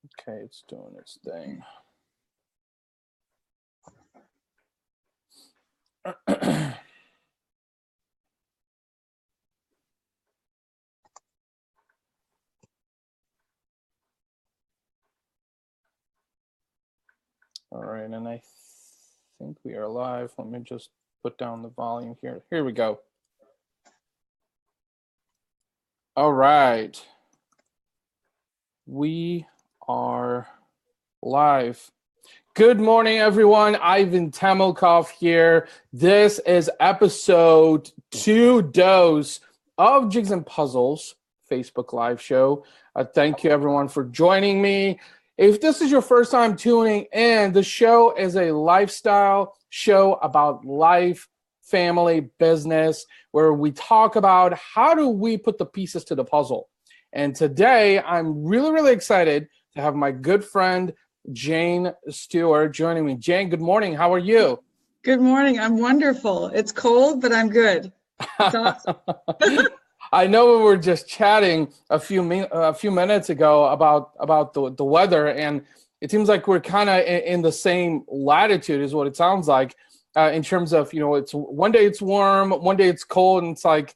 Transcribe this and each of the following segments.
Okay, it's doing its thing. All right, and I think we are live. Let me just put down the volume here. Here we go. All right. We are live. Good morning, everyone. Ivan Temelkov here. This is episode 2 dose of Jigs and Puzzles Facebook Live show. Thank you, everyone, for joining me. If this is your first time tuning in, the show is a lifestyle show about life, family, business, where we talk about how do we put the pieces to the puzzle. And today, I'm really excited to have my good friend, Jane Stewart, joining me. Jane, good morning. How are you? Good morning. I'm wonderful. It's cold, but I'm good. It's awesome. I know we were just chatting a few minutes ago about the weather, and it seems like we're kind of in the same latitude, is what it sounds like, in terms of, it's one day it's warm, one day it's cold, and it's like,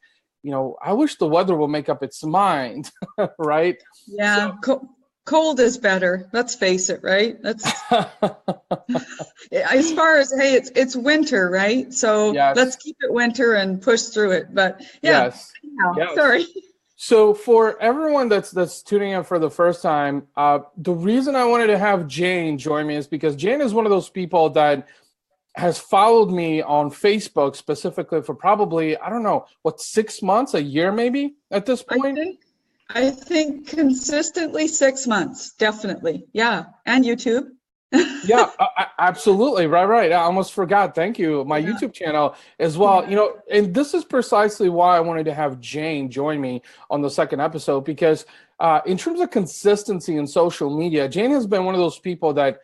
I wish the weather will make up its mind, right? Yeah, cold is better. Let's face it, right? That's as far as, hey, it's winter, right? So yes. Let's keep it winter and push through it. But yeah, yes. Sorry. So for everyone that's tuning in for the first time, the reason I wanted to have Jane join me is because Jane is one of those people that has followed me on Facebook specifically for probably, 6 months, a year maybe at this point? I think consistently 6 months, definitely. Yeah, and YouTube. Yeah, absolutely. Right. I almost forgot. Thank you. My YouTube channel as well. Yeah. And this is precisely why I wanted to have Jane join me on the second episode, because in terms of consistency in social media, Jane has been one of those people that,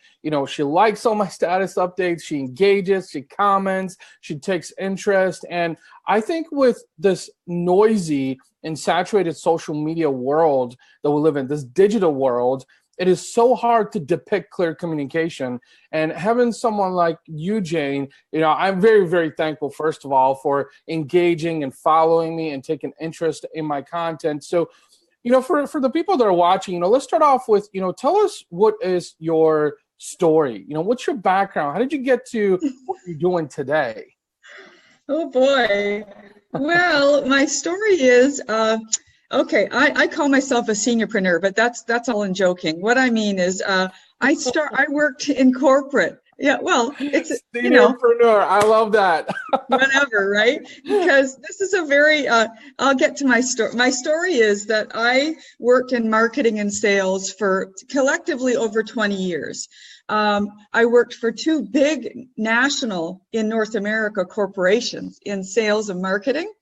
she likes all my status updates, she engages, she comments, she takes interest. And I think with this noisy and saturated social media world that we live in, this digital world, it is so hard to depict clear communication. And having someone like you, Jane, I'm very thankful, first of all, for engaging and following me and taking interest in my content. So, for the people that are watching, let's start off with, tell us, what is your story? What's your background? How did you get to what you're doing today? Oh, boy. Well, my story is... Okay, I call myself a seniorpreneur, but that's all in joking. What I mean is, I worked in corporate. Yeah, well, it's Seniorpreneur. I love that. Whatever, right? Because this is a very. I'll get to my story. My story is that I worked in marketing and sales for collectively over 20 years. I worked for 2 big national in North America corporations in sales and marketing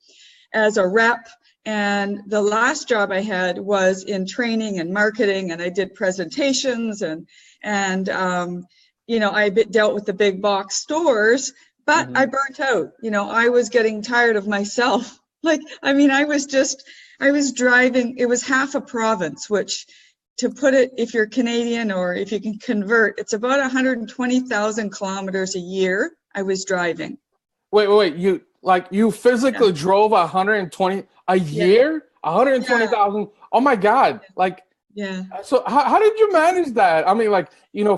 as a rep. And the last job I had was in training and marketing, and I did presentations and I dealt with the big box stores, but I burnt out. I was getting tired of myself. I was driving, it was half a province, which, to put it, if you're Canadian or if you can convert, it's about 120,000 kilometers a year I was driving. Wait, you physically drove 120 a year? 120,000. Oh my God. So how did you manage that? I mean,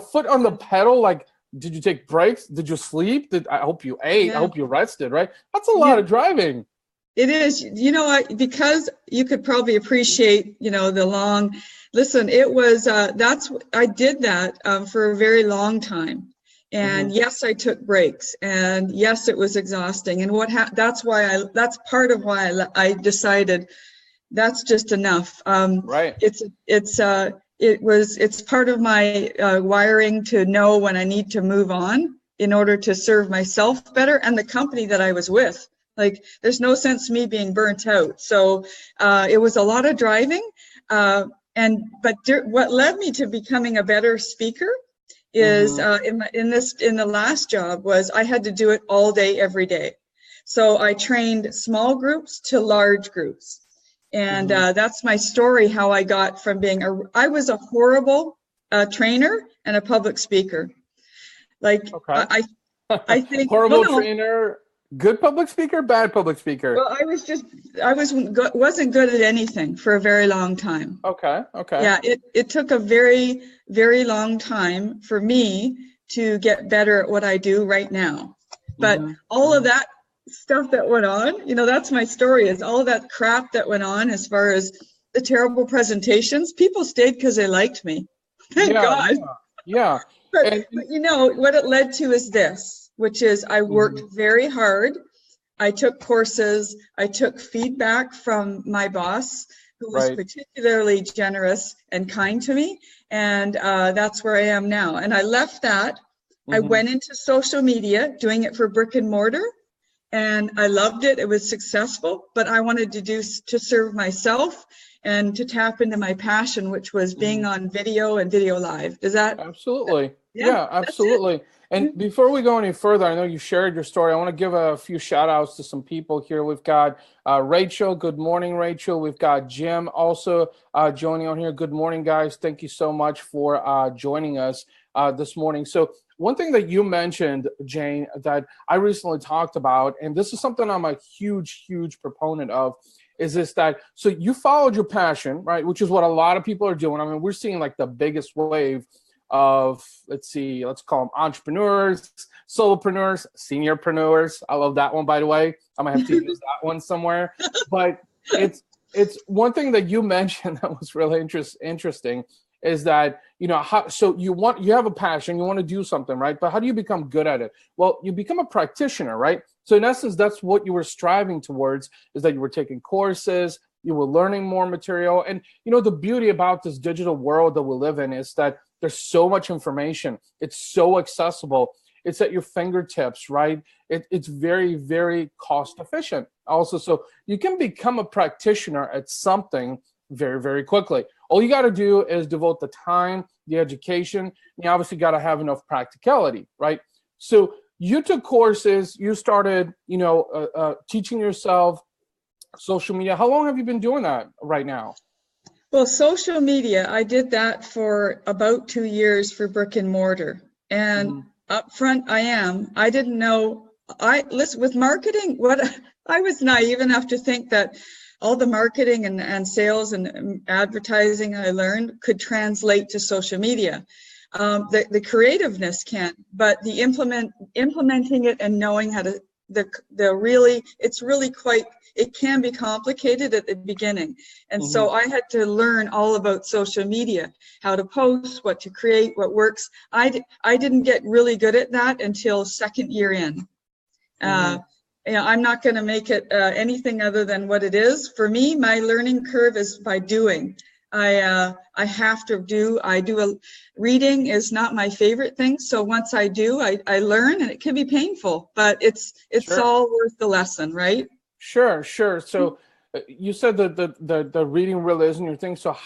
foot on the pedal, did you take breaks? Did you sleep? I hope you ate. I hope you rested, right? That's a lot of driving. It is. Because you could probably appreciate, the long, listen, it was, I did that for a very long time. And yes, I took breaks, and yes, it was exhausting. And that's part of why I decided that's just enough. Right. It's part of my wiring to know when I need to move on in order to serve myself better and the company that I was with. There's no sense me being burnt out. So it was a lot of driving. But what led me to becoming a better speaker is in the last job was I had to do it all day, every day. So I trained small groups to large groups. And that's my story, how I got from being I was a horrible a trainer and a public speaker. Like, Okay. I think Horrible trainer, good public speaker, bad public speaker. Well, I wasn't good at anything for a very long time. Okay. Yeah, it took a very, very long time for me to get better at what I do right now. But all of that stuff that went on, that's my story, is all of that crap that went on as far as the terrible presentations. People stayed because they liked me. Thank God. Yeah. But what it led to is this, which is I worked very hard. I took courses. I took feedback from my boss, who was particularly generous and kind to me. And that's where I am now. And I left that. I went into social media, doing it for brick and mortar. And I loved it. It was successful. But I wanted to serve myself and to tap into my passion, which was being on video and video live. Does that? Absolutely. Yeah, absolutely. And before we go any further, I know you shared your story. I want to give a few shout outs to some people here. We've got Rachel. Good morning, Rachel. We've got Jim also joining on here. Good morning, guys. Thank you so much for joining us this morning. So one thing that you mentioned, Jane, that I recently talked about, and this is something I'm a huge, huge proponent of, is this that, so you followed your passion, right? Which is what a lot of people are doing. I mean, we're seeing like the biggest wave of, let's call them entrepreneurs, solopreneurs, seniorpreneurs. I love that one, by the way. I might have to use that one somewhere. But it's one thing that you mentioned that was really interesting is that, so you have a passion, you want to do something, right? But how do you become good at it? Well, you become a practitioner, right? So in essence, that's what you were striving towards, is that you were taking courses, you were learning more material. And, the beauty about this digital world that we live in is that there's so much information. It's so accessible. It's at your fingertips, right? It's very, very cost efficient also. So you can become a practitioner at something very, very quickly. All you got to do is devote the time, the education. You obviously got to have enough practicality, right? So you took courses, you started, teaching yourself social media. How long have you been doing that right now? Well, social media, I did that for about 2 years for brick and mortar. And up front, I didn't know, with marketing, I was naive enough to think that all the marketing and sales and advertising I learned could translate to social media. The creativeness can't, but the implementing it and knowing how to, it can be complicated at the beginning. And so I had to learn all about social media, how to post, what to create, what works. I didn't get really good at that until second year in. I'm not going to make it anything other than what it is. For me, my learning curve is by doing. I have to do. Reading is not my favorite thing. So once I do, I learn, and it can be painful, but it's all worth the lesson, right? Sure. So you said that the reading really isn't your thing. So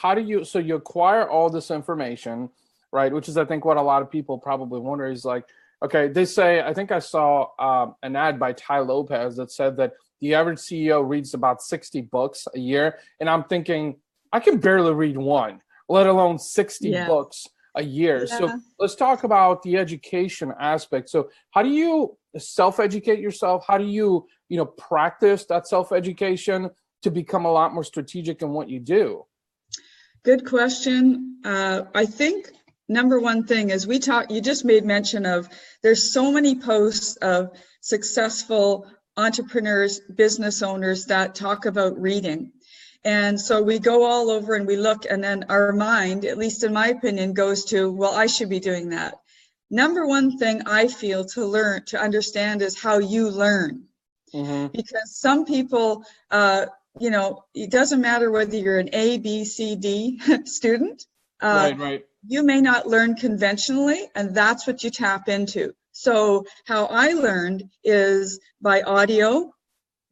so you acquire all this information, right? Which is, I think, what a lot of people probably wonder is like, okay, they say, I think I saw an ad by Ty Lopez that said that the average CEO reads about 60 books a year. And I'm thinking, I can barely read one, let alone 60 books a year. Yeah. So let's talk about the education aspect. So how do you self-educate yourself? How do you, practice that self-education to become a lot more strategic in what you do? Good question. I think number one thing is you just made mention of, there's so many posts of successful entrepreneurs, business owners that talk about reading. And so we go all over and we look, and then our mind, at least in my opinion, goes to, well, I should be doing that. Number one thing I feel to understand is how you learn. Because some people, it doesn't matter whether you're an A, B, C, D student. Right. You may not learn conventionally, and that's what you tap into. So how I learned is by audio,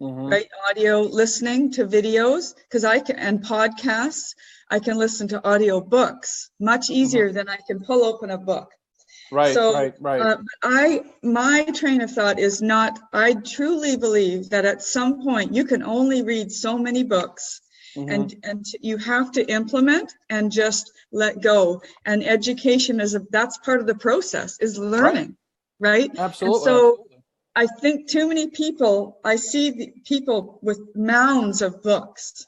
right? Audio, listening to videos, and podcasts. I can listen to audio books much easier than I can pull open a book. Right. My train of thought is not, I truly believe that at some point you can only read so many books, and you have to implement and just let go. And education that's part of the process, is learning, right? Absolutely. And so I think too many people, I see the people with mounds of books.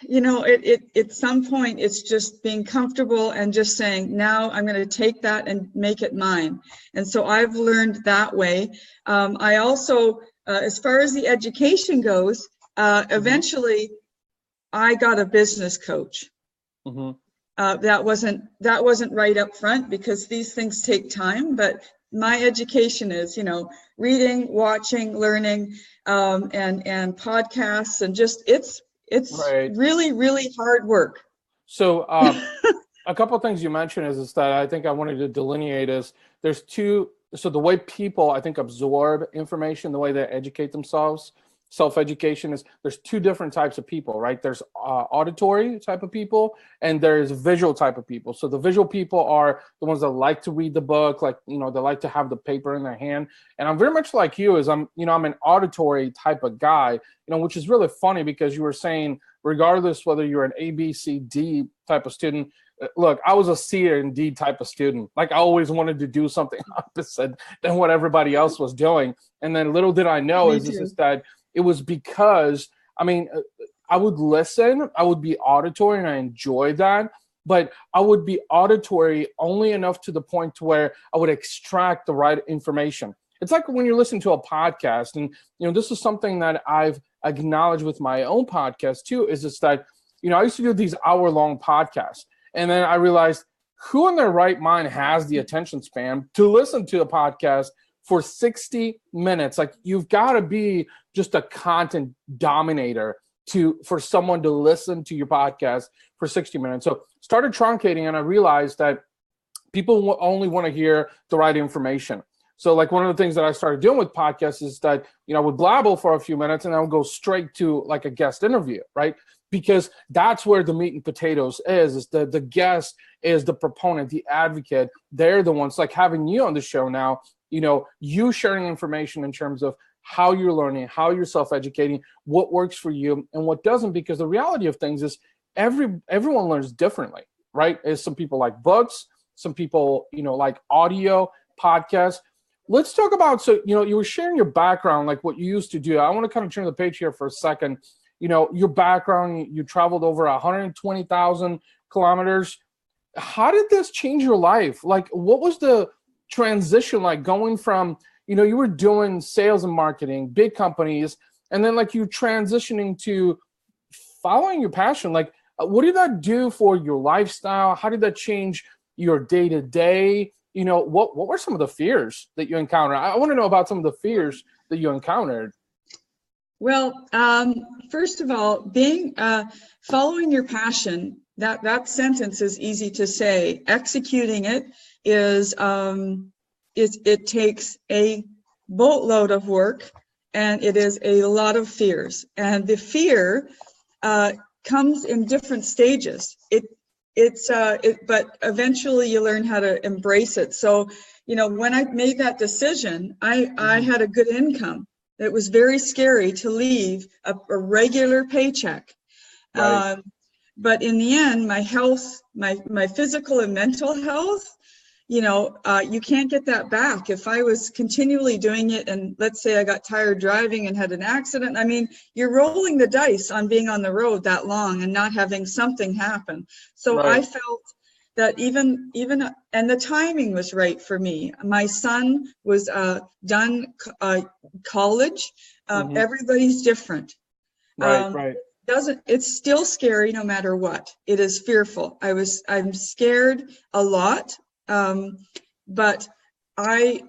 You know, at some point, it's just being comfortable and just saying, now I'm going to take that and make it mine. And so I've learned that way. I also, as far as the education goes, eventually I got a business coach. That wasn't right up front, because these things take time, but my education is, you know, reading, watching, learning, and podcasts, and just it's really, really hard work. So a couple of things you mentioned is that I think I wanted to delineate is there's two. So the way people, I think, absorb information, the way they educate themselves, self-education, is there's two different types of people, right? There's auditory type of people, and there's visual type of people. So the visual people are the ones that like to read the book, like, you know, they like to have the paper in their hand. And I'm very much like you, is I'm an auditory type of guy, you know, which is really funny, because you were saying, regardless whether you're an A, B, C, D type of student, look, I was a C and D type of student. Like, I always wanted to do something opposite than what everybody else was doing. And then little did I know is that it was because, I mean, I would listen, I would be auditory, and I enjoyed that. But I would be auditory only enough to the point to where I would extract the right information. It's like when you're listening to a podcast, and, you know, this is something that I've acknowledged with my own podcast too, is just that, you know, I used to do these hour-long podcasts. And then I realized, who in their right mind has the attention span to listen to a podcast for 60 minutes? Like, you've got to be just a content dominator for someone to listen to your podcast for 60 minutes. So started truncating, and I realized that people only want to hear the right information. So, like, one of the things that I started doing with podcasts is that, you know, I would blabble for a few minutes and I would go straight to like a guest interview, right? Because that's where the meat and potatoes is the guest is the proponent, the advocate. They're the ones, like having you on the show now, you know, you sharing information in terms of how you're learning, how you're self-educating, what works for you and what doesn't. Because the reality of things is everyone learns differently, right? Some people like books, some people, you know, like audio, podcasts. Let's talk about, so, you know, you were sharing your background, like what you used to do. I want to kind of turn the page here for a second. You know, your background, you traveled over 120,000 kilometers. How did this change your life? Like, what was the transition like, going from, you know, you were doing sales and marketing, big companies, and then like you transitioning to following your passion? Like, what did that do for your lifestyle? How did that change your day-to-day? You know, what were some of the fears that you encountered? I want to know about some of the fears that you encountered. Well, first of all, following your passion, that sentence is easy to say. Executing it it takes a boatload of work, and it is a lot of fears. And the fear comes in different stages. But eventually you learn how to embrace it. So, you know, when I made that decision, I had a good income. It was very scary to leave a regular paycheck. Right. But in the end, my health, my physical and mental health, you know, you can't get that back. If I was continually doing it, and let's say I got tired driving and had an accident, I mean, you're rolling the dice on being on the road that long and not having something happen. So right. I felt that even and the timing was right for me. My son was done college. Everybody's different. Right. It's still scary no matter what. It is fearful. I'm scared a lot. But I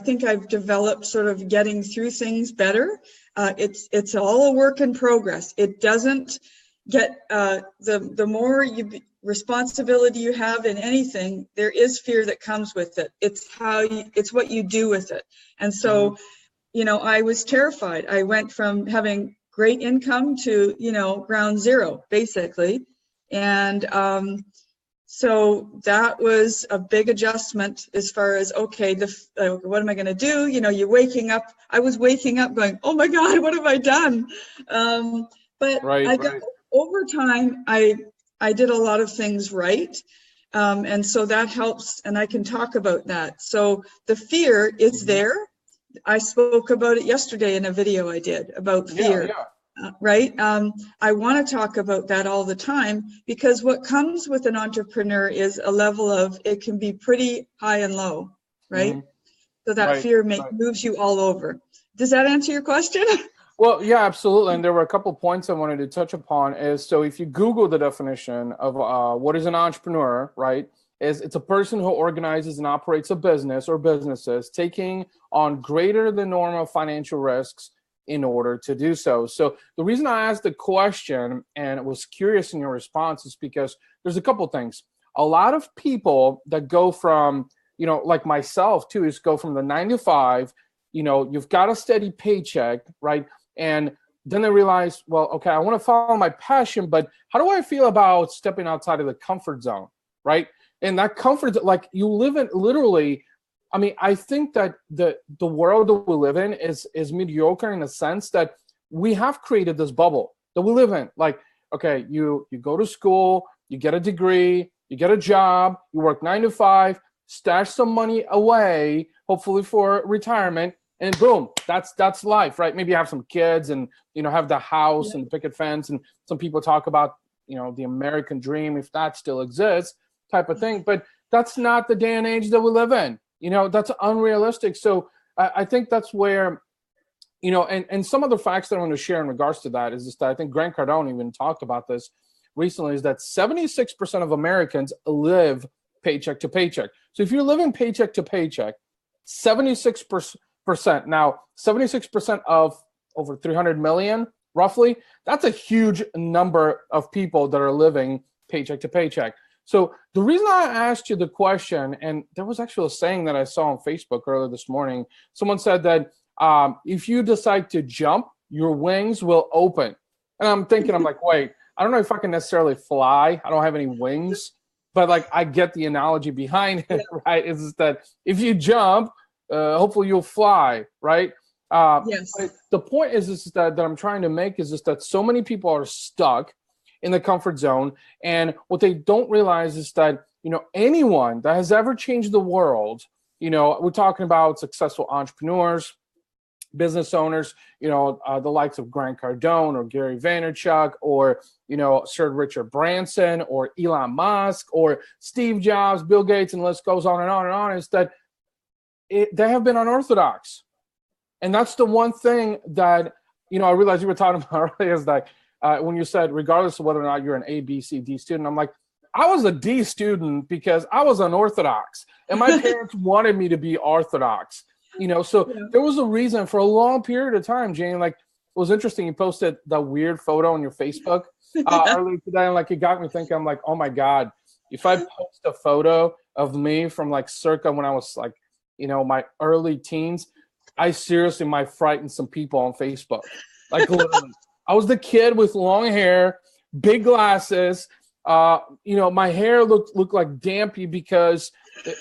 think I've developed sort of getting through things better. It's all a work in progress. It doesn't get, the more responsibility you have in anything, there is fear that comes with it. It's what you do with it. And so, you know, I was terrified. I went from having great income to, you know, ground zero, basically. And, So that was a big adjustment as far as, okay, what am I going to do? You know, you're waking up. I was waking up going, oh my God, what have I done? But Right, I got right. over time, I did a lot of things right. And so that helps, and I can talk about that. So the fear is there. I spoke about it yesterday in a video I did about fear. Yeah. Right? I want to talk about that all the time, because what comes with an entrepreneur is a level of, it can be pretty high and low, right? So that Right, fear right. moves you all over. Does that answer your question? Well, yeah, absolutely. And there were a couple points I wanted to touch upon. So if you Google the definition of what is an entrepreneur, right, is it's a person who organizes and operates a business or businesses, taking on greater than normal financial risks in order to do so. So the reason I asked the question and was curious in your response is because there's a couple things. A lot of people that go from, like myself too, is go from the 9 to 5, you've got a steady paycheck, right? And then they realize, well, okay, I want to follow my passion, but how do I feel about stepping outside of the comfort zone, right? And that comfort, like you live in literally, I mean, I think that the world that we live in is mediocre in the sense that we have created this bubble that we live in. Like, okay, you go to school, you get a degree, you get a job, you work 9 to 5, stash some money away, hopefully for retirement, and boom, that's life, right? Maybe you have some kids and, have the house and the picket fence. And some people talk about, the American dream, if that still exists, type of thing. But that's not the day and age that we live in. That's unrealistic. So I think that's where, and some of the facts that I want to share in regards to that is just that I think Grant Cardone even talked about this recently, is that 76% of Americans live paycheck to paycheck. So if you're living paycheck to paycheck, 76%, now 76% of over 300 million, roughly, that's a huge number of people that are living paycheck to paycheck. So the reason I asked you the question, and there was actually a saying that I saw on Facebook earlier this morning. Someone said that if you decide to jump, your wings will open. And I'm thinking, I'm like, wait, I don't know if I can necessarily fly. I don't have any wings, but like I get the analogy behind it, right? Is that if you jump, hopefully you'll fly, right? Yes. The point is that I'm trying to make is just that so many people are stuck in the comfort zone, and what they don't realize is that anyone that has ever changed the world, we're talking about successful entrepreneurs, business owners, the likes of Grant Cardone or Gary Vaynerchuk or Sir Richard Branson or Elon Musk or Steve Jobs, Bill Gates, and the list goes on and on and on, is that they have been unorthodox. And that's the one thing that I realized you were talking about earlier, is that when you said regardless of whether or not you're an A, B, C, D student, I'm like, I was a D student because I was unorthodox and my parents wanted me to be orthodox, so there was a reason for a long period of time. Jane, like, it was interesting. You posted that weird photo on your Facebook earlier today, and like, it got me thinking, I'm like, oh my God, if I post a photo of me from like circa when I was like, my early teens, I seriously might frighten some people on Facebook. Like literally. I was the kid with long hair, big glasses. My hair looked like Dampy because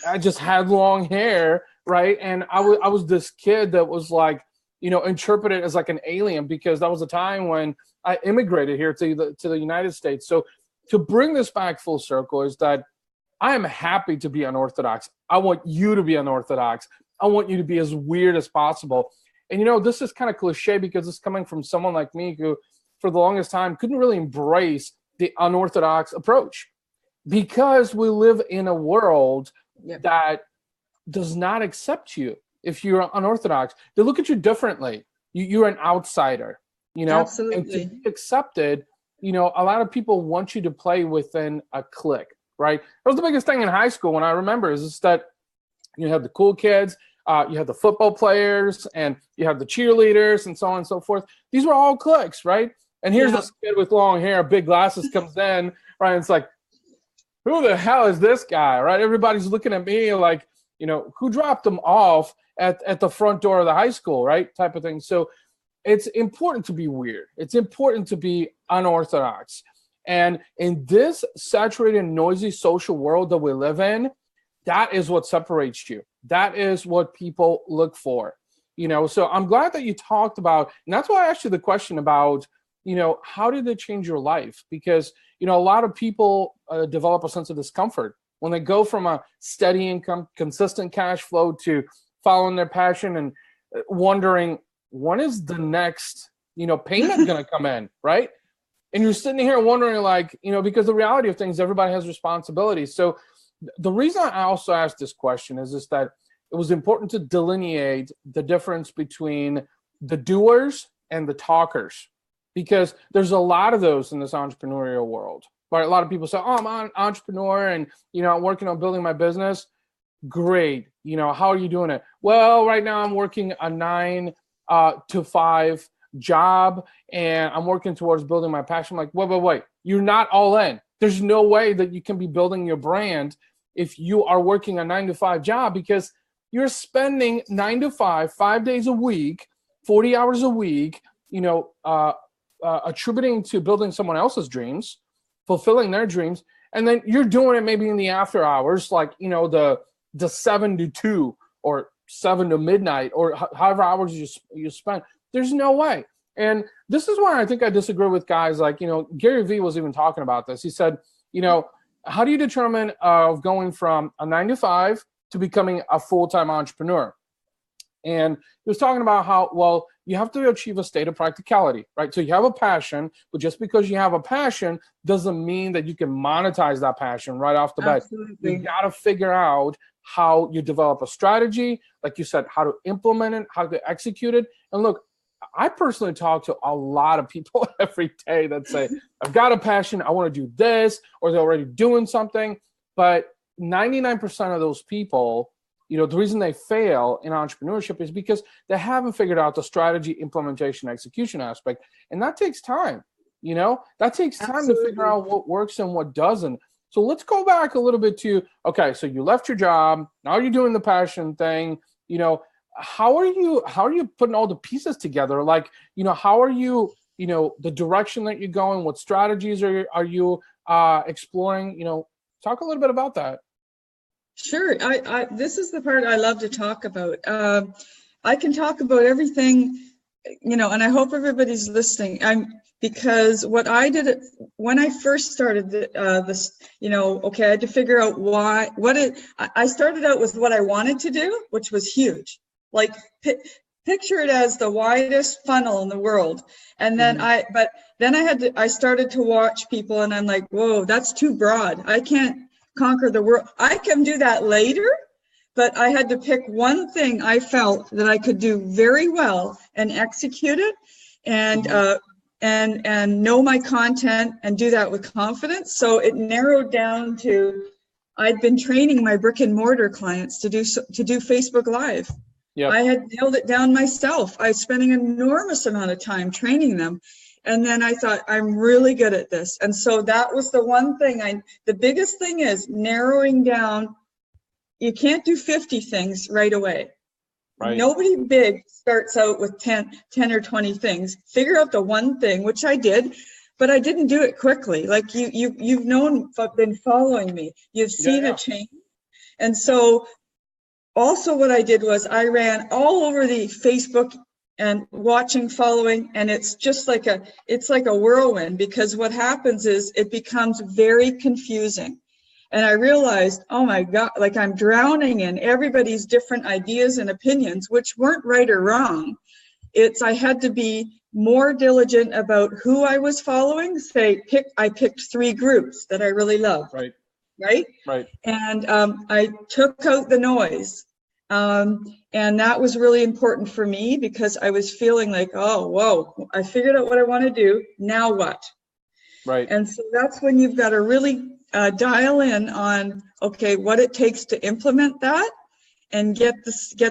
I just had long hair, right? And I was this kid that was like, interpreted as like an alien, because that was a time when I immigrated here to the United States. So to bring this back full circle is that I am happy to be unorthodox. I want you to be unorthodox. I want you to be as weird as possible. And this is kind of cliche because it's coming from someone like me who, for the longest time, couldn't really embrace the unorthodox approach, because we live in a world that does not accept you if you're unorthodox. They look at you differently. You're an outsider, Absolutely. And to be accepted, a lot of people want you to play within a clique, right? That was the biggest thing in high school when I remember, is that you have the cool kids, you have the football players, and you have the cheerleaders, and so on and so forth. These were all cliques, right? And here's this kid with long hair, big glasses comes in, right? And it's like, who the hell is this guy, right? Everybody's looking at me like, who dropped them off at the front door of the high school, right? Type of thing. So it's important to be weird. It's important to be unorthodox. And in this saturated, noisy social world that we live in, that is what separates you. That is what people look for. So I'm glad that you talked about, and that's why I asked you the question about, how did it change your life? Because, a lot of people develop a sense of discomfort when they go from a steady income, consistent cash flow to following their passion and wondering, when is the next, payment going to come in, right? And you're sitting here wondering, like, because the reality of things, everybody has responsibilities. So the reason I also asked this question is that it was important to delineate the difference between the doers and the talkers, because there's a lot of those in this entrepreneurial world. Right? A lot of people say, "Oh, I'm an entrepreneur, and I'm working on building my business." Great. How are you doing it? Well, right now I'm working a 9 to 5 job, and I'm working towards building my passion. I'm like, wait. You're not all in. There's no way that you can be building your brand if you are working a 9 to 5 job, because you're spending 9 to 5, 5 days a week, 40 hours a week, attributing to building someone else's dreams, fulfilling their dreams. And then you're doing it maybe in the after hours, like, the 7 to 2 or 7 to midnight, or however hours you spend. There's no way. And this is why I think I disagree with guys like, Gary Vee was even talking about this. He said, how do you determine going from a 9 to 5 to becoming a full-time entrepreneur? And he was talking about how, well, you have to achieve a state of practicality, right? So you have a passion, but just because you have a passion doesn't mean that you can monetize that passion right off the bat. Absolutely. You got to figure out how you develop a strategy, like you said, how to implement it, how to execute it. And look, I personally talk to a lot of people every day that say, I've got a passion, I want to do this, or they're already doing something. But 99% of those people, the reason they fail in entrepreneurship is because they haven't figured out the strategy, implementation, execution aspect. And that takes time, that takes time Absolutely. to figure out what works and what doesn't. So let's go back a little bit to, okay, so you left your job, now you're doing the passion thing, how are you putting all the pieces together? Like, how are you, the direction that you're going, what strategies are you exploring? Talk a little bit about that. Sure. This is the part I love to talk about. I can talk about everything, and I hope everybody's listening. Because what I did when I first started this, okay, I had to figure out I started out with what I wanted to do, which was huge. Like picture it as the widest funnel in the world. And then I started to watch people, and I'm like, whoa, that's too broad. I can't conquer the world. I can do that later, but I had to pick one thing I felt that I could do very well and execute it, and know my content and do that with confidence. So it narrowed down to, I'd been training my brick and mortar clients to do Facebook Live. Yep. I had nailed it down myself. I was spending an enormous amount of time training them. And then I thought, I'm really good at this. And so that was the one thing the biggest thing is narrowing down. You can't do 50 things right away. Right. Nobody big starts out with 10 or 20 things. Figure out the one thing, which I did, but I didn't do it quickly. Like you've been following me. You've seen a change. And so also what I did was I ran all over the Facebook and watching, following, and it's just like a whirlwind, because what happens is it becomes very confusing. And I realized, oh my God, like I'm drowning in everybody's different ideas and opinions, which weren't right or wrong. I had to be more diligent about who I was following. I picked 3 groups that I really loved. Right. And I took out the noise. And that was really important for me, because I was feeling like, oh, whoa, I figured out what I want to do. Now what? Right. And so that's when you've got to really dial in on, okay, what it takes to implement that and get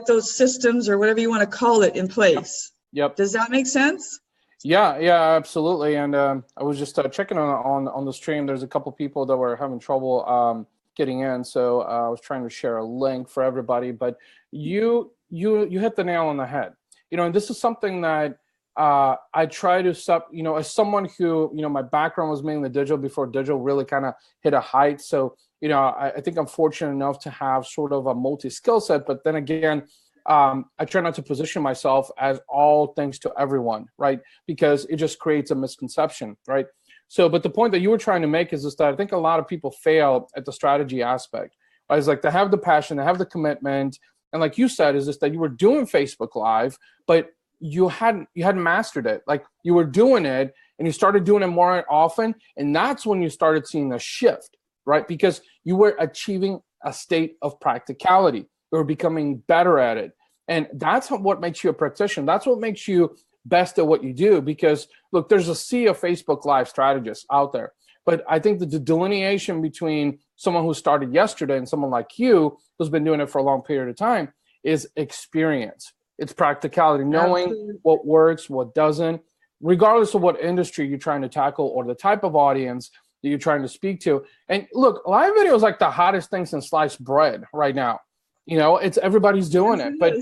those systems, or whatever you want to call it, in place. Yep. Does that make sense? Yeah, absolutely. And I was just checking on the stream. There's a couple people that were having trouble getting in, so I was trying to share a link for everybody. But you hit the nail on the head. And this is something that I try to as someone who, my background was mainly digital before digital really kind of hit a height. So, I think I'm fortunate enough to have sort of a multi-skill set, but then again, I try not to position myself as all things to everyone, right? Because it just creates a misconception, right? So, but the point that you were trying to make is just that I think a lot of people fail at the strategy aspect. Right? It's like they have the passion, they have the commitment, and like you said, is just that you were doing Facebook Live, but you hadn't mastered it. Like you were doing it, and you started doing it more often, and that's when you started seeing a shift, right? Because you were achieving a state of practicality. You were becoming better at it, and that's what makes you a practitioner. That's what makes you best at what you do. Because look, there's a sea of Facebook Live strategists out there, but I think that the delineation between someone who started yesterday and someone like you who's been doing it for a long period of time is experience. It's practicality, knowing Absolutely. what works, what doesn't, regardless of what industry you're trying to tackle or the type of audience that you're trying to speak to. And look, live video is like the hottest thing since sliced bread right now. It's everybody's doing it, but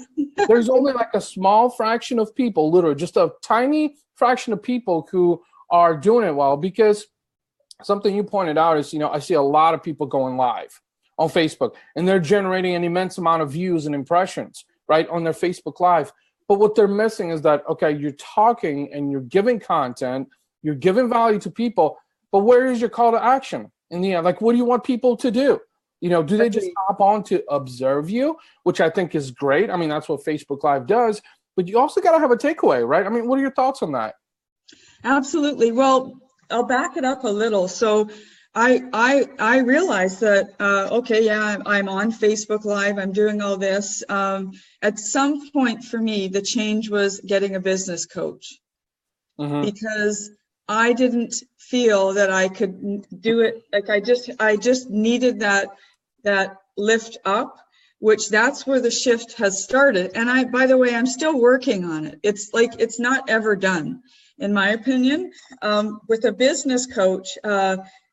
there's only like a small fraction of people, literally just a tiny fraction of people who are doing it well. Because something you pointed out is, I see a lot of people going live on Facebook, and they're generating an immense amount of views and impressions, right, on their Facebook Live. But what they're missing is that, okay, you're talking and you're giving content, you're giving value to people, but where is your call to action in the end? Like, what do you want people to do? Do they just hop on to observe you, which I think is great. I mean, that's what Facebook Live does, but you also got to have a takeaway, right? I mean, what are your thoughts on that? Absolutely. Well, I'll back it up a little. So I realized that, okay, yeah, I'm on Facebook Live, I'm doing all this. At some point for me, the change was getting a business coach, because I didn't feel that I could do it. Like I just needed that lift up, which that's where the shift has started. And by the way, I'm still working on it. It's like, it's not ever done, in my opinion. With a business coach,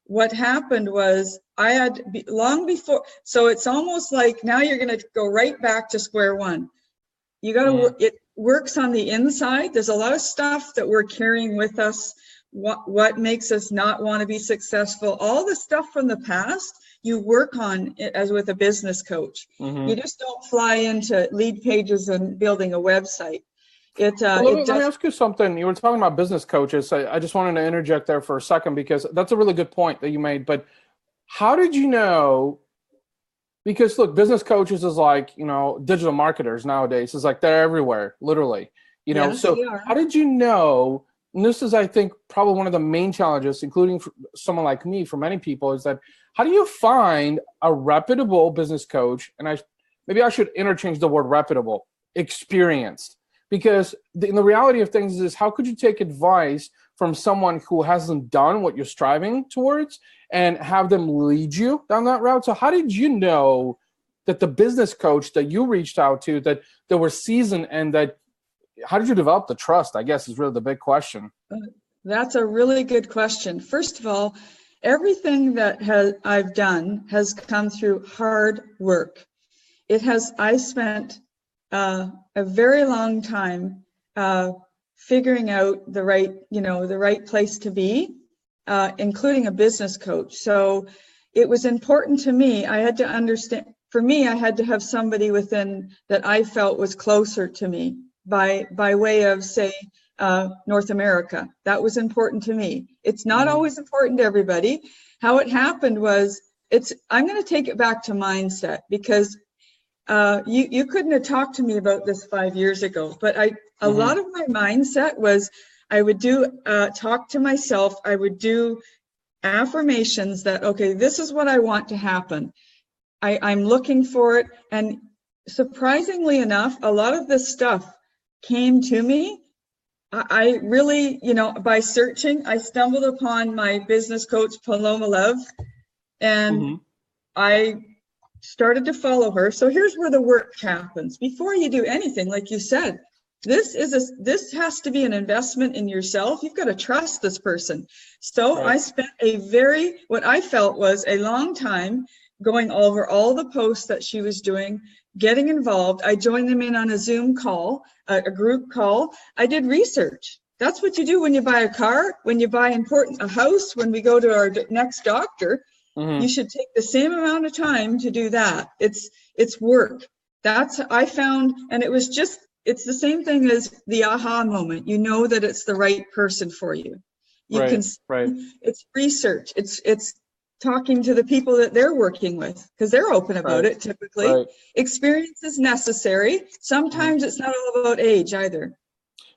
what happened was I had long before, so it's almost like now you're going to go right back to square one. You got to, it works on the inside. There's a lot of stuff that we're carrying with us. What makes us not want to be successful? All the stuff from the past, you work on it as with a business coach. You just don't fly into lead pages and building a website. Let me ask you something. You were talking about business coaches. I just wanted to interject there for a second, because that's a really good point that you made. But how did you know? Because look, business coaches is like, digital marketers nowadays. It's like they're everywhere, literally. Yes, so how did you know? And this is, I think, probably one of the main challenges, including for someone like me, for many people, is that how do you find a reputable business coach? And maybe I should interchange the word reputable, experienced. Because in the reality of things is, how could you take advice from someone who hasn't done what you're striving towards and have them lead you down that route? So how did you know that the business coach that you reached out to, that they were seasoned, and that how did you develop the trust, I guess, is really the big question. That's a really good question. First of all, everything that I've done has come through hard work. I spent a very long time figuring out the right place to be, including a business coach. So it was important to me. I had to understand, for me, I had to have somebody within that I felt was closer to me by way of, say, North America. That was important to me. It's not always important to everybody. How it happened was, I'm going to take it back to mindset, because you couldn't have talked to me about this 5 years ago, but a lot of my mindset was, I would talk to myself. I would do affirmations that, okay, this is what I want to happen. I'm looking for it. And surprisingly enough, a lot of this stuff came to me. I really, by searching, I stumbled upon my business coach, Paloma Love, and I started to follow her. So here's where the work happens. Before you do anything, like you said, this has to be an investment in yourself. You've got to trust this person. So I spent what I felt was a long time going over all the posts that she was doing, getting involved. I joined them in on a Zoom call, a group call. I did research. That's what you do when you buy a car, when you buy a house, when we go to our next doctor. You should take the same amount of time to do that. It's work. That's, I found, and it's the same thing as the aha moment. You know that it's the right person for you. It's research. It's talking to the people that they're working with, because they're open about it typically. Experience is necessary. Sometimes it's not all about age either.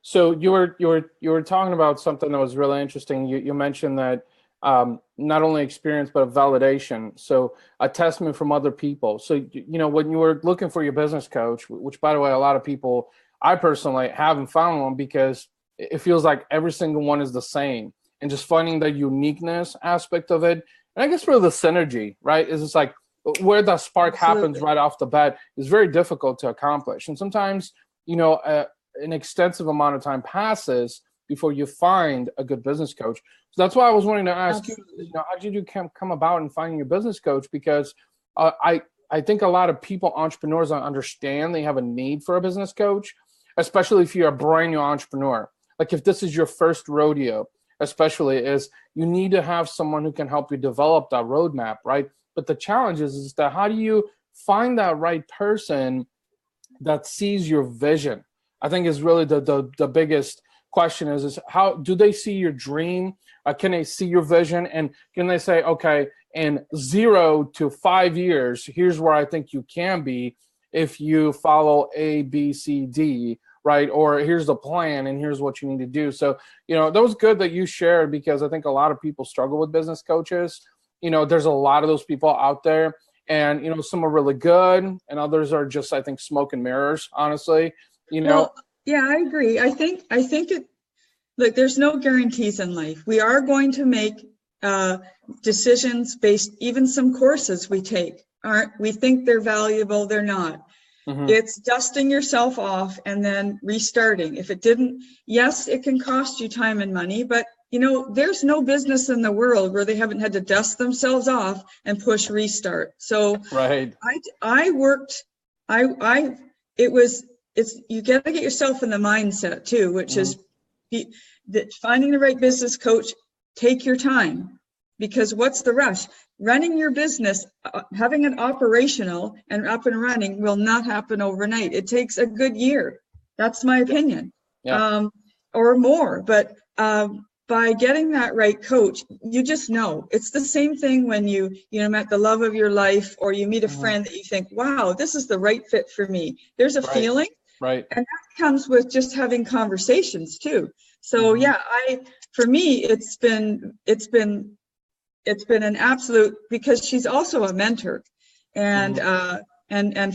So you were talking about something that was really interesting. You mentioned that not only experience, but a validation. So a testament from other people. So, when you were looking for your business coach, which by the way, a lot of people, I personally haven't found one because it feels like every single one is the same, and just finding the uniqueness aspect of it. And I guess for the synergy, right, is it's like where that spark happens right off the bat is very difficult to accomplish. And sometimes, an extensive amount of time passes before you find a good business coach. So that's why I was wanting to ask you, how did you come about in finding your business coach? Because I think a lot of people, entrepreneurs, don't understand they have a need for a business coach, especially if you're a brand new entrepreneur. Like if this is your first rodeo, especially, is you need to have someone who can help you develop that roadmap, right? But the challenge is that how do you find that right person that sees your vision? I think is really the biggest question is how do they see your dream? Can they see your vision? And can they say, okay, in 0 to 5 years, here's where I think you can be if you follow A, B, C, D, right? Or here's the plan and here's what you need to do. So, that was good that you shared, because I think a lot of people struggle with business coaches. There's a lot of those people out there, and, some are really good and others are just, I think, smoke and mirrors, honestly. Well, yeah, I agree. I think look, there's no guarantees in life. We are going to make decisions based, even some courses we take we think they're valuable, they're not. It's dusting yourself off and then restarting. If it didn't, yes, it can cost you time and money, but there's no business in the world where they haven't had to dust themselves off and push restart. So you got to get yourself in the mindset too, which is that finding the right business coach. Take your time, because what's the rush? Running your business, having it operational and up and running will not happen overnight. It takes a good year. That's my opinion, or more. But by getting that right coach, you just know. It's the same thing when you met the love of your life, or you meet a friend that you think, wow, this is the right fit for me. There's a feeling. Right. And that comes with just having conversations too. So for me, it's been an absolute, because she's also a mentor and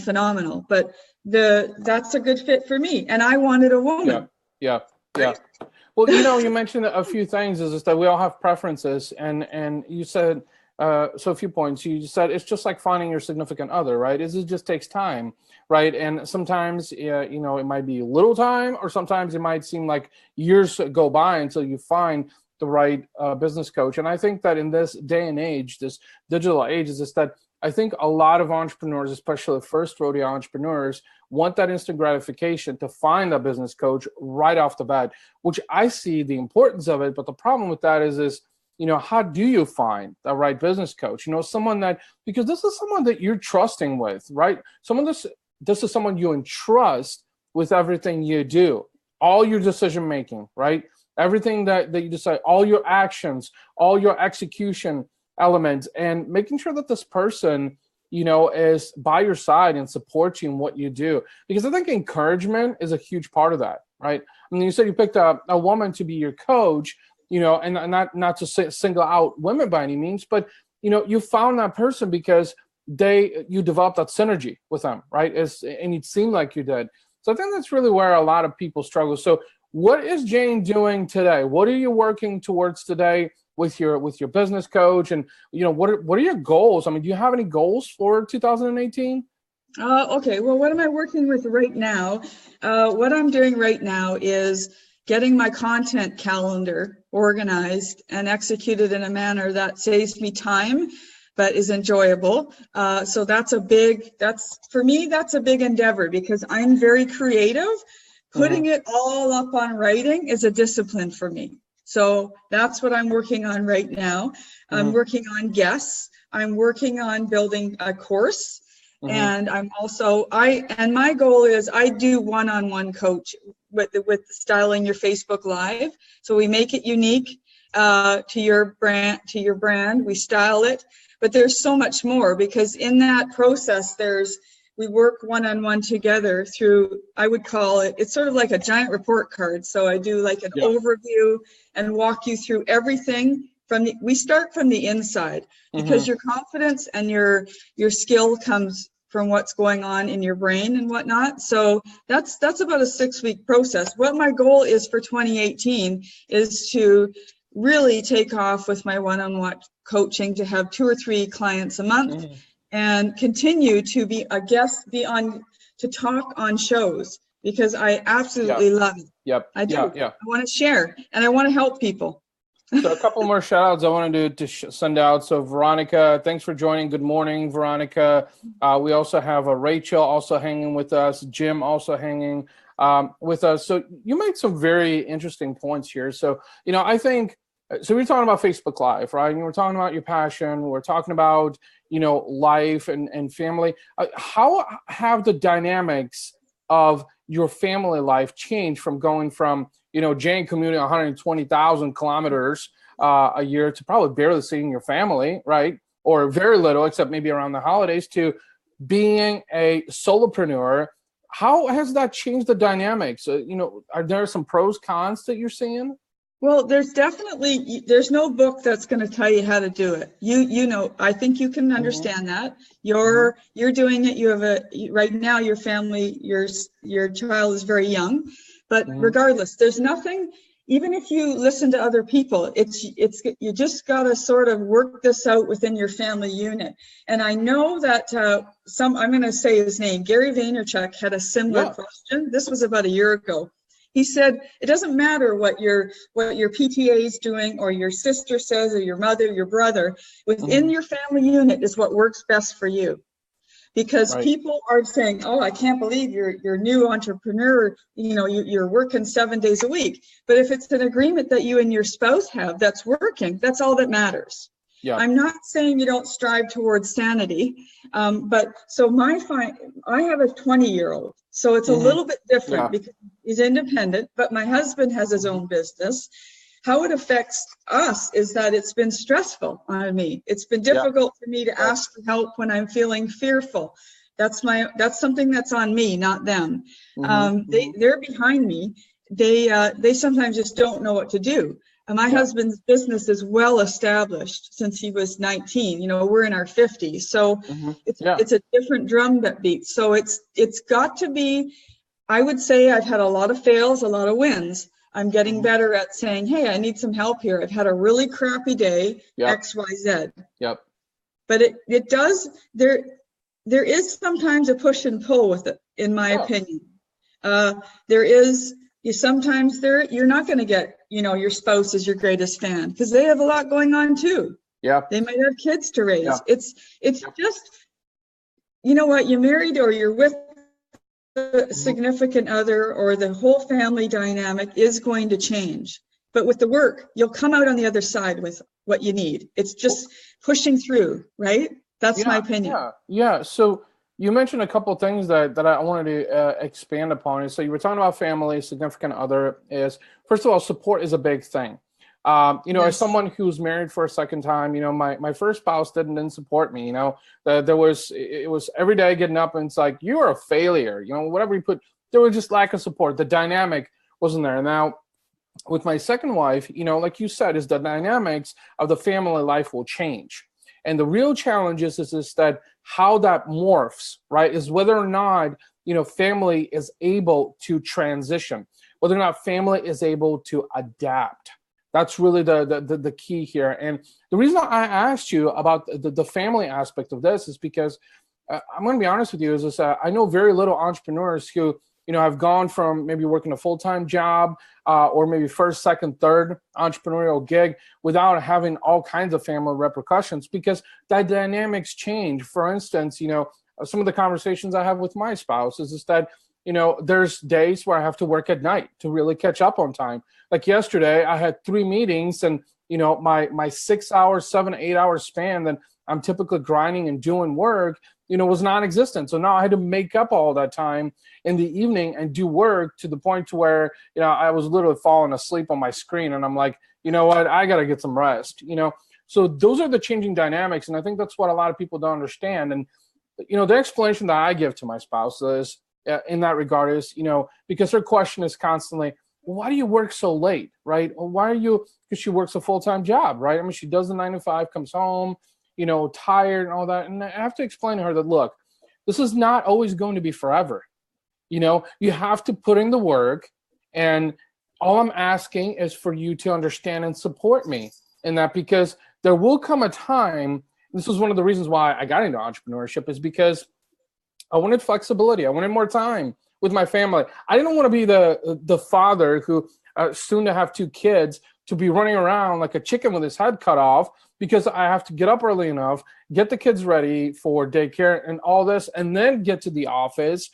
phenomenal, but that's a good fit for me. And I wanted a woman. Yeah. Well, you mentioned a few things is that we all have preferences, and you said, so a few points. You said it's just like finding your significant other, right? It just takes time, right? And sometimes, it might be little time, or sometimes it might seem like years go by until you find the right business coach. And I think that in this day and age, this digital age, is just that I think a lot of entrepreneurs, especially first rodeo entrepreneurs, want that instant gratification to find a business coach right off the bat, which I see the importance of it. But the problem with that is how do you find the right business coach? Someone that, because this is someone that you're trusting with, right? This is someone you entrust with everything you do, all your decision making, right? Everything that you decide, all your actions, all your execution elements, and making sure that this person, is by your side and supports you in what you do. Because I think encouragement is a huge part of that, right? I mean, you said you picked a woman to be your coach, and not to single out women by any means, but, you found that person because you developed that synergy with them, right? And it seemed like you did. So I think that's really where a lot of people struggle. So what is Jane doing today? What are you working towards today with your business coach? And what are your goals? I mean, do you have any goals for 2018? Okay. Well, what am I working with right now? What I'm doing right now is getting my content calendar organized and executed in a manner that saves me time, but is enjoyable. So for me, that's a big endeavor because I'm very creative. Putting it all up on writing is a discipline for me. So that's what I'm working on right now. I'm working on guests. I'm working on building a course. And I'm also, my goal is I do one-on-one coach with styling your Facebook Live. So we make it unique to your brand. We style it, but there's so much more because in that process, we work one-on-one together through, I would call it's sort of like a giant report card. So I do like an overview and walk you through everything we start from the inside because your confidence and your skill comes from what's going on in your brain and whatnot. So that's about a 6-week process. What my goal is for 2018 is to really take off with my one-on-one coaching, to have 2 or 3 clients a month and continue to be a guest, to talk on shows because I absolutely love it. I do. I want to share and I want to help people. So a couple more shout outs I wanted to send out. So Veronica, thanks for joining. Good morning, Veronica. We also have Rachel also hanging with us. Jim also hanging with us. So you made some very interesting points here. So, I think, so we're talking about Facebook Live, right? And we're talking about your passion. We're talking about, life and family. How have the dynamics of your family life changed from going from, Jane commuting 120,000 kilometers a year to probably barely seeing your family, right? Or very little, except maybe around the holidays, to being a solopreneur. How has that changed the dynamics? Are there some pros, cons that you're seeing? Well, there's no book that's going to tell you how to do it. I think you can understand that. You're doing it. You have right now your family, your child is very young, but regardless, there's nothing, even if you listen to other people, you just got to sort of work this out within your family unit. And I know that I'm going to say his name, Gary Vaynerchuk, had a similar question. This was about a year ago. He said, it doesn't matter what your PTA is doing or your sister says or your mother, your brother, within your family unit is what works best for you. Because people are saying, oh, I can't believe you're a new entrepreneur, you're working 7 days a week. But if it's an agreement that you and your spouse have that's working, that's all that matters. Yeah. I'm not saying you don't strive towards sanity, but so I have a 20-year-old, so it's a little bit different because he's independent, but my husband has his own business. How it affects us is that it's been stressful on me. It's been difficult for me to ask for help when I'm feeling fearful. That's something that's on me, not them. They're behind me. They sometimes just don't know what to do. My husband's business is well established since he was 19. We're in our 50s, so it's a different drum that beats. So it's got to be. I would say I've had a lot of fails, a lot of wins. I'm getting better at saying, hey, I need some help here. I've had a really crappy day, X, Y, Z. Yep. But it does, there is sometimes a push and pull with it, in my opinion. There is, you're not going to get, your spouse is your greatest fan because they have a lot going on too. Yeah. They might have kids to raise. Yeah. It's just, you're married or you're with a significant other or the whole family dynamic is going to change. But with the work, you'll come out on the other side with what you need. It's just pushing through, right? That's my opinion. Yeah. So you mentioned a couple of things that I wanted to expand upon. So you were talking about family, significant other is, first of all, support is a big thing. As someone who's married for a second time, my first spouse didn't support me. It was every day getting up and it's like, you're a failure, whatever you put, there was just lack of support. The dynamic wasn't there. Now, with my second wife, like you said, is the dynamics of the family life will change. And the real challenge is that how that morphs, right, is whether or not, family is able to transition, whether or not family is able to adapt. That's really the key here. And the reason I asked you about the family aspect of this is because I'm going to be honest with you, I know very little entrepreneurs who, have gone from maybe working a full-time job or maybe first, second, third entrepreneurial gig without having all kinds of family repercussions, because that dynamics change. For instance, some of the conversations I have with my spouse is that, there's days where I have to work at night to really catch up on time. Like yesterday, I had 3 meetings, and my 6 hours, 7, 8 hour span that I'm typically grinding and doing work, was non-existent. So now I had to make up all that time in the evening and do work, to the point to where, I was literally falling asleep on my screen, and I'm like, you know what, I got to get some rest, So those are the changing dynamics. And I think that's what a lot of people don't understand. And, the explanation that I give to my spouse is, in that regard is, because her question is constantly, well, why do you work so late, right? Well, why are you, because she works a full-time job, right? I mean, she does the 9 to 5, comes home, tired and all that. And I have to explain to her that, look, this is not always going to be forever. You have to put in the work, and all I'm asking is for you to understand and support me in that, because there will come a time, this was one of the reasons why I got into entrepreneurship, is because I wanted flexibility. I wanted more time with my family. I didn't want to be the father who, soon to have 2 kids, to be running around like a chicken with his head cut off, because I have to get up early enough, get the kids ready for daycare and all this, and then get to the office.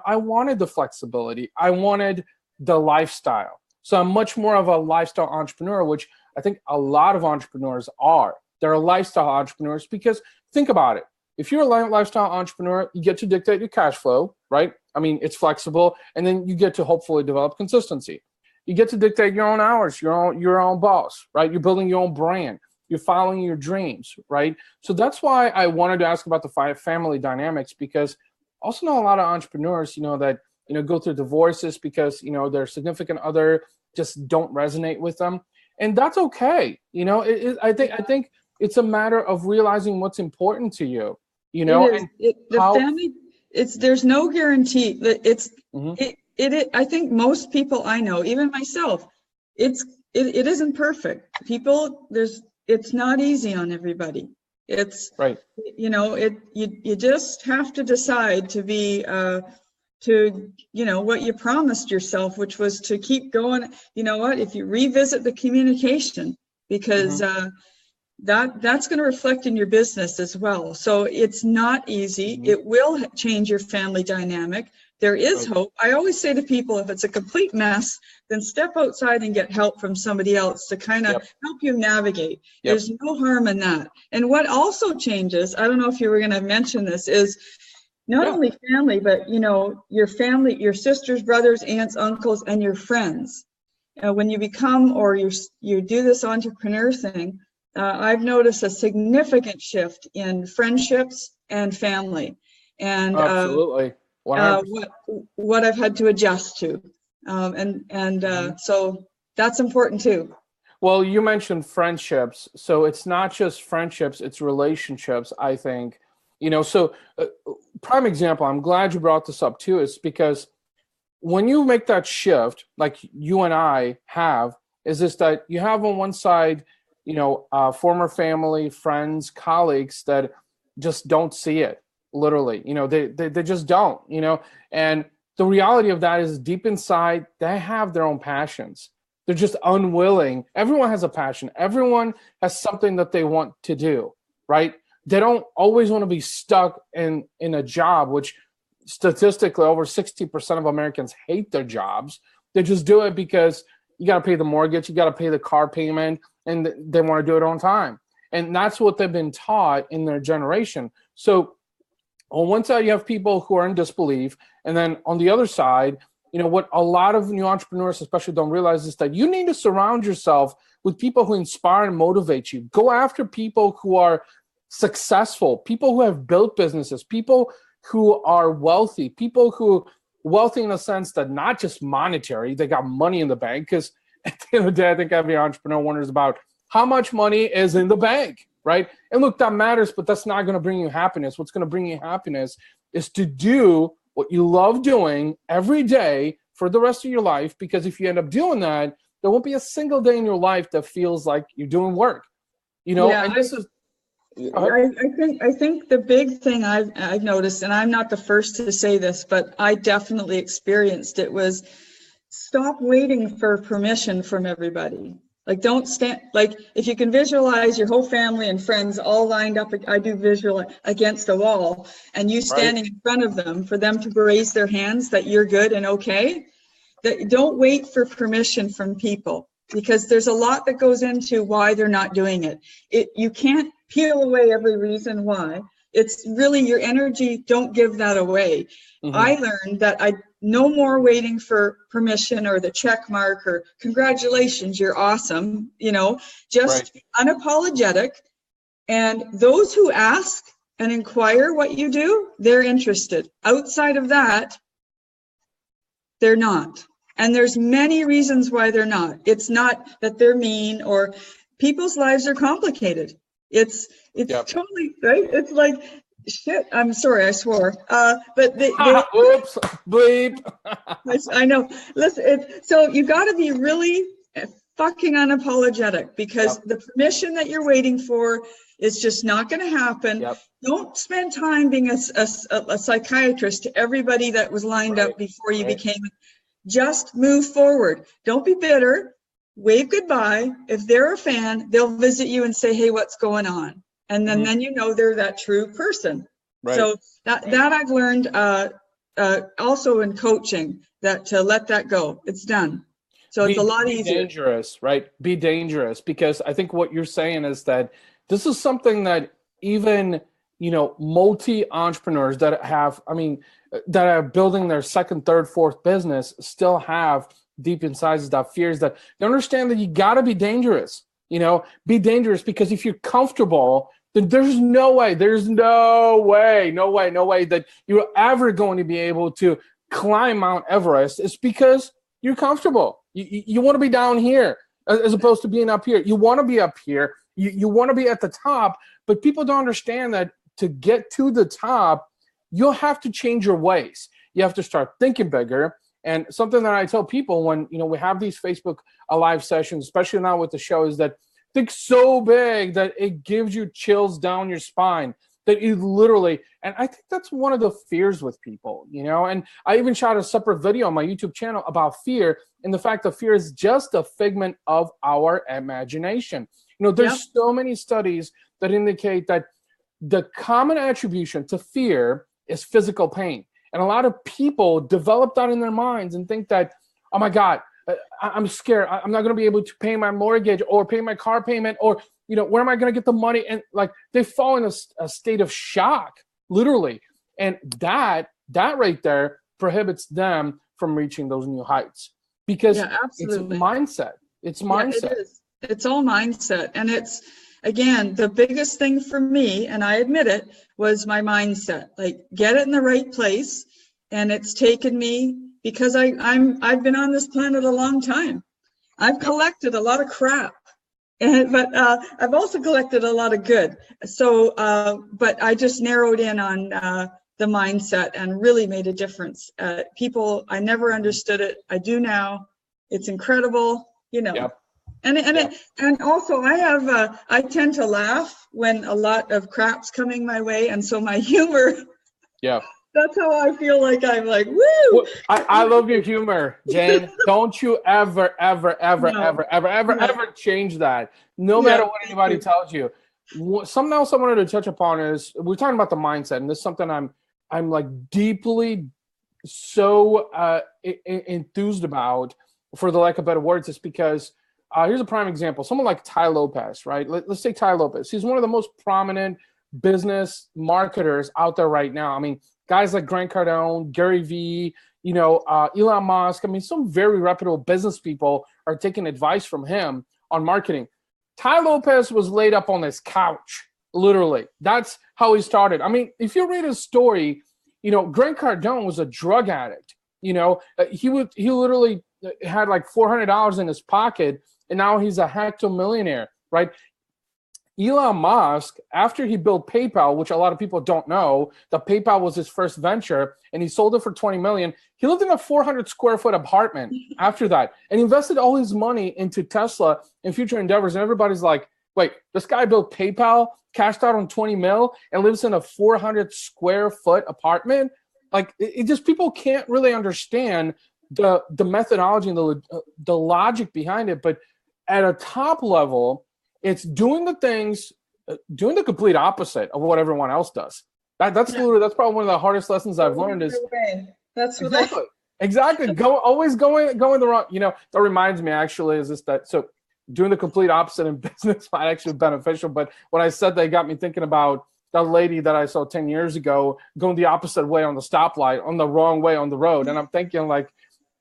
I wanted the flexibility. I wanted the lifestyle. So I'm much more of a lifestyle entrepreneur, which I think a lot of entrepreneurs are. They're lifestyle entrepreneurs, because think about it. If you're a lifestyle entrepreneur, you get to dictate your cash flow, right? I mean, it's flexible, and then you get to hopefully develop consistency. You get to dictate your own hours, your own boss, right? You're building your own brand. You're following your dreams, right? So that's why I wanted to ask about the family dynamics, because I also know a lot of entrepreneurs, that, go through divorces because, their significant other just don't resonate with them. And that's okay. I think it's a matter of realizing what's important to you, family, there's no guarantee that I think most people I know, even myself, it isn't perfect. It's not easy on everybody. It's right. You just have to decide to be, what you promised yourself, which was to keep going. You know what, if you revisit the communication, because that's going to reflect in your business as well. So it's not easy. It will change your family dynamic. There is hope. I always say to people, if it's a complete mess, then step outside and get help from somebody else to kind of help you navigate. There's no harm in that. And what also changes, I don't know if you were going to mention this, is not only family, but your family, your sisters, brothers, aunts, uncles, and your friends. When you become, or you do this entrepreneur thing, I've noticed a significant shift in friendships and family, and absolutely what I've had to adjust to, so that's important too. Well, you mentioned friendships, so it's not just friendships; it's relationships. I think, So, prime example. I'm glad you brought this up too, is because when you make that shift, like you and I have, is this that you have on one side, former family, friends, colleagues that just don't see it, literally. They just don't, and the reality of that is, deep inside, they have their own passions. They're just unwilling. Everyone has a passion. Everyone has something that they want to do, right? They don't always want to be stuck in a job, which statistically over 60% of Americans hate their jobs. They just do it because you got to pay the mortgage, you got to pay the car payment, and they want to do it on time. And that's what they've been taught in their generation. So on one side, you have people who are in disbelief. And then on the other side, what a lot of new entrepreneurs especially don't realize is that you need to surround yourself with people who inspire and motivate you. Go after people who are successful, people who have built businesses, people who are wealthy, people who wealthy in the sense that not just monetary, they got money in the bank. Because at the end of the day, I think every entrepreneur wonders about how much money is in the bank, right? And look, that matters, but that's not going to bring you happiness. What's going to bring you happiness is to do what you love doing every day for the rest of your life. Because if you end up doing that, there won't be a single day in your life that feels like you're doing work, And this is, I think the big thing I've noticed, and I'm not the first to say this, but I definitely experienced it, was stop waiting for permission from everybody. Like, don't stand, like, if you can visualize your whole family and friends all lined up, I do visual against a wall, and you standing in front of them for them to raise their hands that you're good and okay, that don't wait for permission from people, because there's a lot that goes into why they're not doing it. You can't peel away every reason why. It's really your energy. Don't give that away. I learned that no more waiting for permission or the check mark or congratulations, you're awesome. Just be unapologetic. And those who ask and inquire what you do, they're interested. Outside of that, they're not. And there's many reasons why they're not. It's not that they're mean, or people's lives are complicated. It's totally right. It's like, shit, I'm sorry, I swore. But they oops, bleep. I know. Listen, so you got to be really fucking unapologetic, because the permission that you're waiting for is just not going to happen. Don't spend time being a psychiatrist to everybody that was lined up before you became. Just move forward. Don't be bitter. Wave goodbye. If they're a fan, they'll visit you and say, hey, what's going on? And then they're that true person. So that I've learned also in coaching, that to let that go. It's done. So it's a lot easier. Be dangerous, right? Be dangerous, because I think what you're saying is that this is something that even, multi-entrepreneurs that are building their second, third, fourth business still have deep inside that fears, that they understand that you got to be dangerous. Be dangerous, because if you're comfortable, then there's no way that you're ever going to be able to climb Mount Everest. It's because you're comfortable. You want to be down here as opposed to being up here. You want to be up here. You want to be at the top, but people don't understand that to get to the top, you'll have to change your ways. You have to start thinking bigger. And something that I tell people when, we have these Facebook Live sessions, especially now with the show, is that think so big that it gives you chills down your spine, that you literally, and I think that's one of the fears with people, and I even shot a separate video on my YouTube channel about fear, and the fact that fear is just a figment of our imagination. There's so many studies that indicate that the common attribution to fear is physical pain. And a lot of people develop that in their minds and think that, oh my God, I'm scared. I'm not going to be able to pay my mortgage or pay my car payment, or, where am I going to get the money? And like, they fall in a state of shock, literally. And that right there prohibits them from reaching those new heights, because it's mindset. It's mindset. Yeah, it is. It's all mindset. And it's, again, the biggest thing for me, and I admit it, was my mindset. Like, get it in the right place. And it's taken me, because I've been on this planet a long time. I've collected a lot of crap, but I've also collected a lot of good. So, but I just narrowed in on the mindset and really made a difference. People, I never understood it. I do now. It's incredible, And also I tend to laugh when a lot of crap's coming my way, and so my humor. That's how I feel like I'm like, woo! Well, I love your humor, Jane. Don't you ever change that. No matter what anybody tells you. Something else I wanted to touch upon is, we're talking about the mindset, and this is something I'm like deeply so enthused about, for the lack of better words, is because here's a prime example. Someone like Tai Lopez, right? Let's say Tai Lopez. He's one of the most prominent business marketers out there right now. Guys like Grant Cardone, Gary Vee, Elon Musk. Some very reputable business people are taking advice from him on marketing. Tai Lopez was laid up on his couch, literally. That's how he started. If you read his story, Grant Cardone was a drug addict. He literally had like $400 in his pocket, and now he's a hectomillionaire, right? Elon Musk, after he built PayPal, which a lot of people don't know, that PayPal was his first venture, and he sold it for $20 million. He lived in a 400 square foot apartment after that, and invested all his money into Tesla and future endeavors. And everybody's like, wait, this guy built PayPal, cashed out on 20 mil, and lives in a 400 square foot apartment. Like it just, people can't really understand the methodology and the logic behind it. But at a top level, it's doing the things, doing the complete opposite of what everyone else does. That's probably one of the hardest lessons I've learned is that's what exactly always going the wrong. That reminds me actually is that so doing the complete opposite in business might actually be beneficial. But when I said that, got me thinking about that lady that I saw 10 years ago going the opposite way on the stoplight, on the wrong way on the road. And I'm thinking like,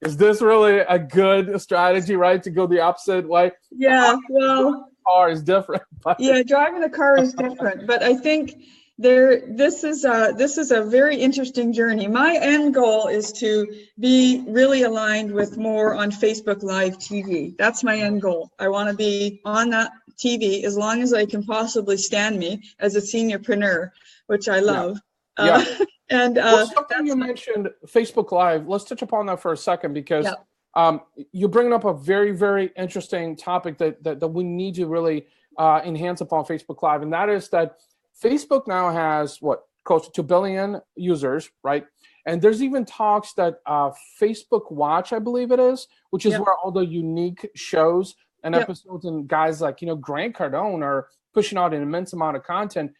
is this really a good strategy, right? To go the opposite way? Yeah, well, car is different. But. Yeah, driving a car is different, but I think this is a very interesting journey. My end goal is to be really aligned with more on Facebook Live TV. That's my end goal. I want to be on that TV as long as I can possibly stand me as a seniorpreneur, which I love. Yeah. And something you mentioned, Facebook Live. Let's touch upon that for a second because you're bringing up a very, very interesting topic that we need to really enhance upon Facebook Live, and that is that Facebook now has close to 2 billion users, right? And there's even talks that Facebook Watch, I believe it is, which is where all the unique shows and episodes and guys like Grant Cardone are pushing out an immense amount of content.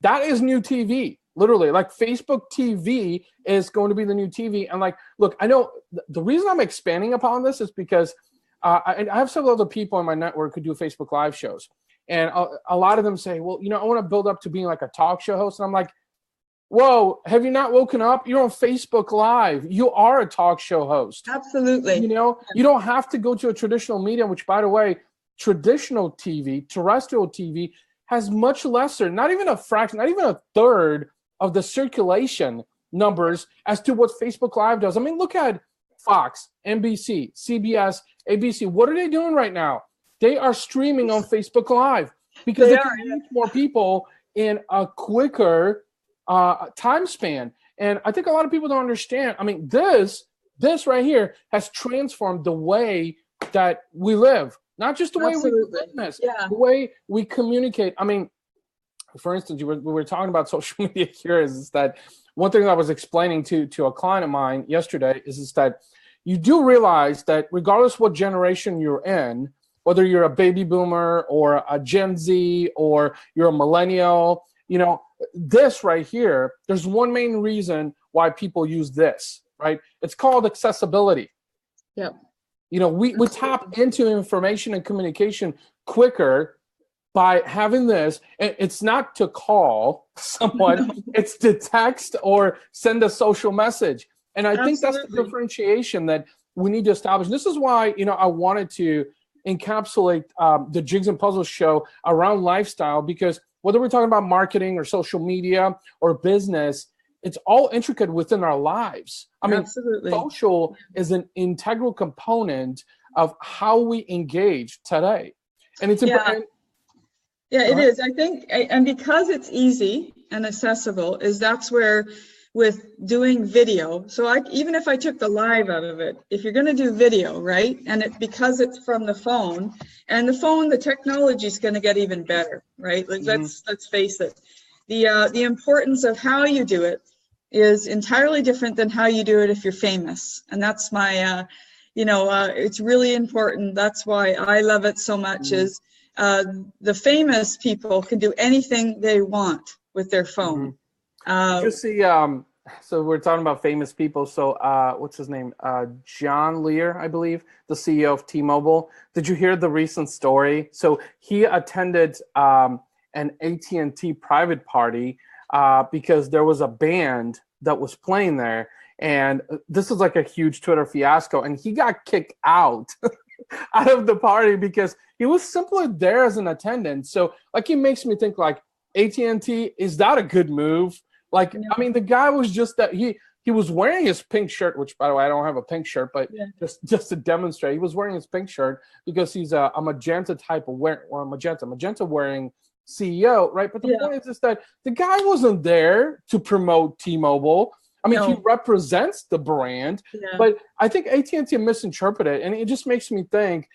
That is new TV. Literally, like Facebook TV is going to be the new TV. And like, look, I know the reason I'm expanding upon this is because I have several other people in my network who do Facebook Live shows. And a lot of them say, well, I want to build up to being like a talk show host. And I'm like, whoa, have you not woken up? You're on Facebook Live. You are a talk show host. Absolutely. You don't have to go to a traditional medium, which, by the way, traditional TV, terrestrial TV, has much lesser, not even a fraction, not even a third of the circulation numbers as to what Facebook Live does. I mean, look at Fox, NBC, CBS, ABC. What are they doing right now? They are streaming on Facebook Live because they can reach more people in a quicker time span. And I think a lot of people don't understand. I mean, this right here has transformed the way that we live, not just the way we do business, the way we communicate. I mean, for instance, we were talking about social media here is that one thing I was explaining to a client of mine yesterday is that you do realize that regardless what generation you're in, whether you're a baby boomer or a Gen Z or you're a millennial, this right here, there's one main reason why people use this, right? It's called accessibility. Yep. We tap into information and communication quicker by having this. It's not to call someone, it's to text or send a social message. And I think that's the differentiation that we need to establish. This is why, I wanted to encapsulate the Jigs and Puzzles show around lifestyle, because whether we're talking about marketing or social media or business, it's all intricate within our lives. I mean, social is an integral component of how we engage today. And it's important. Yeah, it is. I think, and because it's easy and accessible, that's where with doing video. So even if I took the live out of it, if you're going to do video, right? And because it's from the phone, and the technology is going to get even better, right? Like let's face it. The importance of how you do it is entirely different than how you do it if you're famous. And that's my, it's really important. That's why I love it so much is the famous people can do anything they want with their phone. You see, so we're talking about famous people. So what's his name? John Lear, I believe, the CEO of T-Mobile. Did you hear the recent story? So he attended an AT&T private party because there was a band that was playing there. And this was like a huge Twitter fiasco. And he got kicked out of the party because he was simply there as an attendant. So like, it makes me think like, AT&T, is that a good move? Like, I mean, the guy was just that he was wearing his pink shirt, which, by the way, I don't have a pink shirt, but just to demonstrate, he was wearing his pink shirt because he's a magenta type of magenta wearing CEO, right? But the point is that the guy wasn't there to promote T-Mobile. I mean, he represents the brand, but I think AT&T misinterpreted it, and it just makes me think,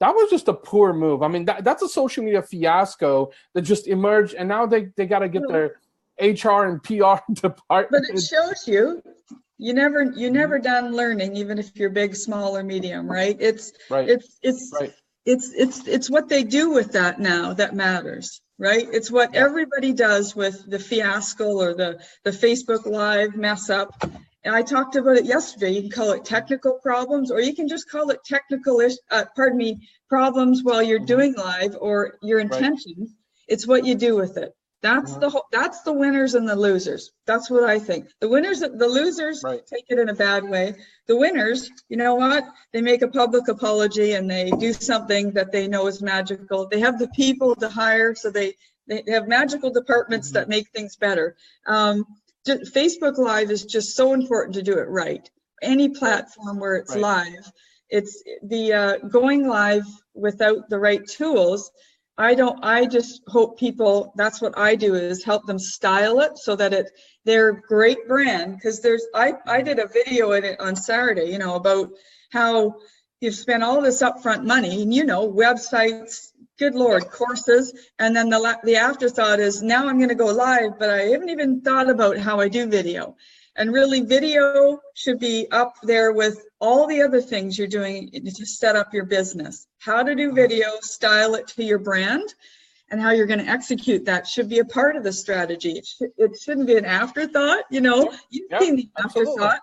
that was just a poor move. I mean, that's a social media fiasco that just emerged, and now they got to get their HR and PR department. But it shows you never done learning, even if you're big, small, or medium, right? It's what they do with that now that matters, right? It's what everybody does with the fiasco or the Facebook Live mess up. And I talked about it yesterday. You can call it technical problems, or you can just call it problems while you're doing live, or your intentions. It's what you do with it. That's that's the winners and the losers. That's what I think. The losers take it in a bad way. The winners, you know what? They make a public apology and they do something that they know is magical. They have the people to hire, so they have magical departments that make things better. Facebook Live is just so important to do it right. Any platform where it's live, it's the going live without the right tools. I just hope people, that's what I do, is help them style it so that they're a great brand. Because I did a video in it on Saturday, about how you've spent all this upfront money and, websites, good Lord, courses. And then the afterthought is, now I'm going to go live, but I haven't even thought about how I do video. And really, video should be up there with all the other things you're doing to set up your business. How to do video, style it to your brand, and how you're going to execute that should be a part of the strategy. It shouldn't be an afterthought, You've seen the afterthought.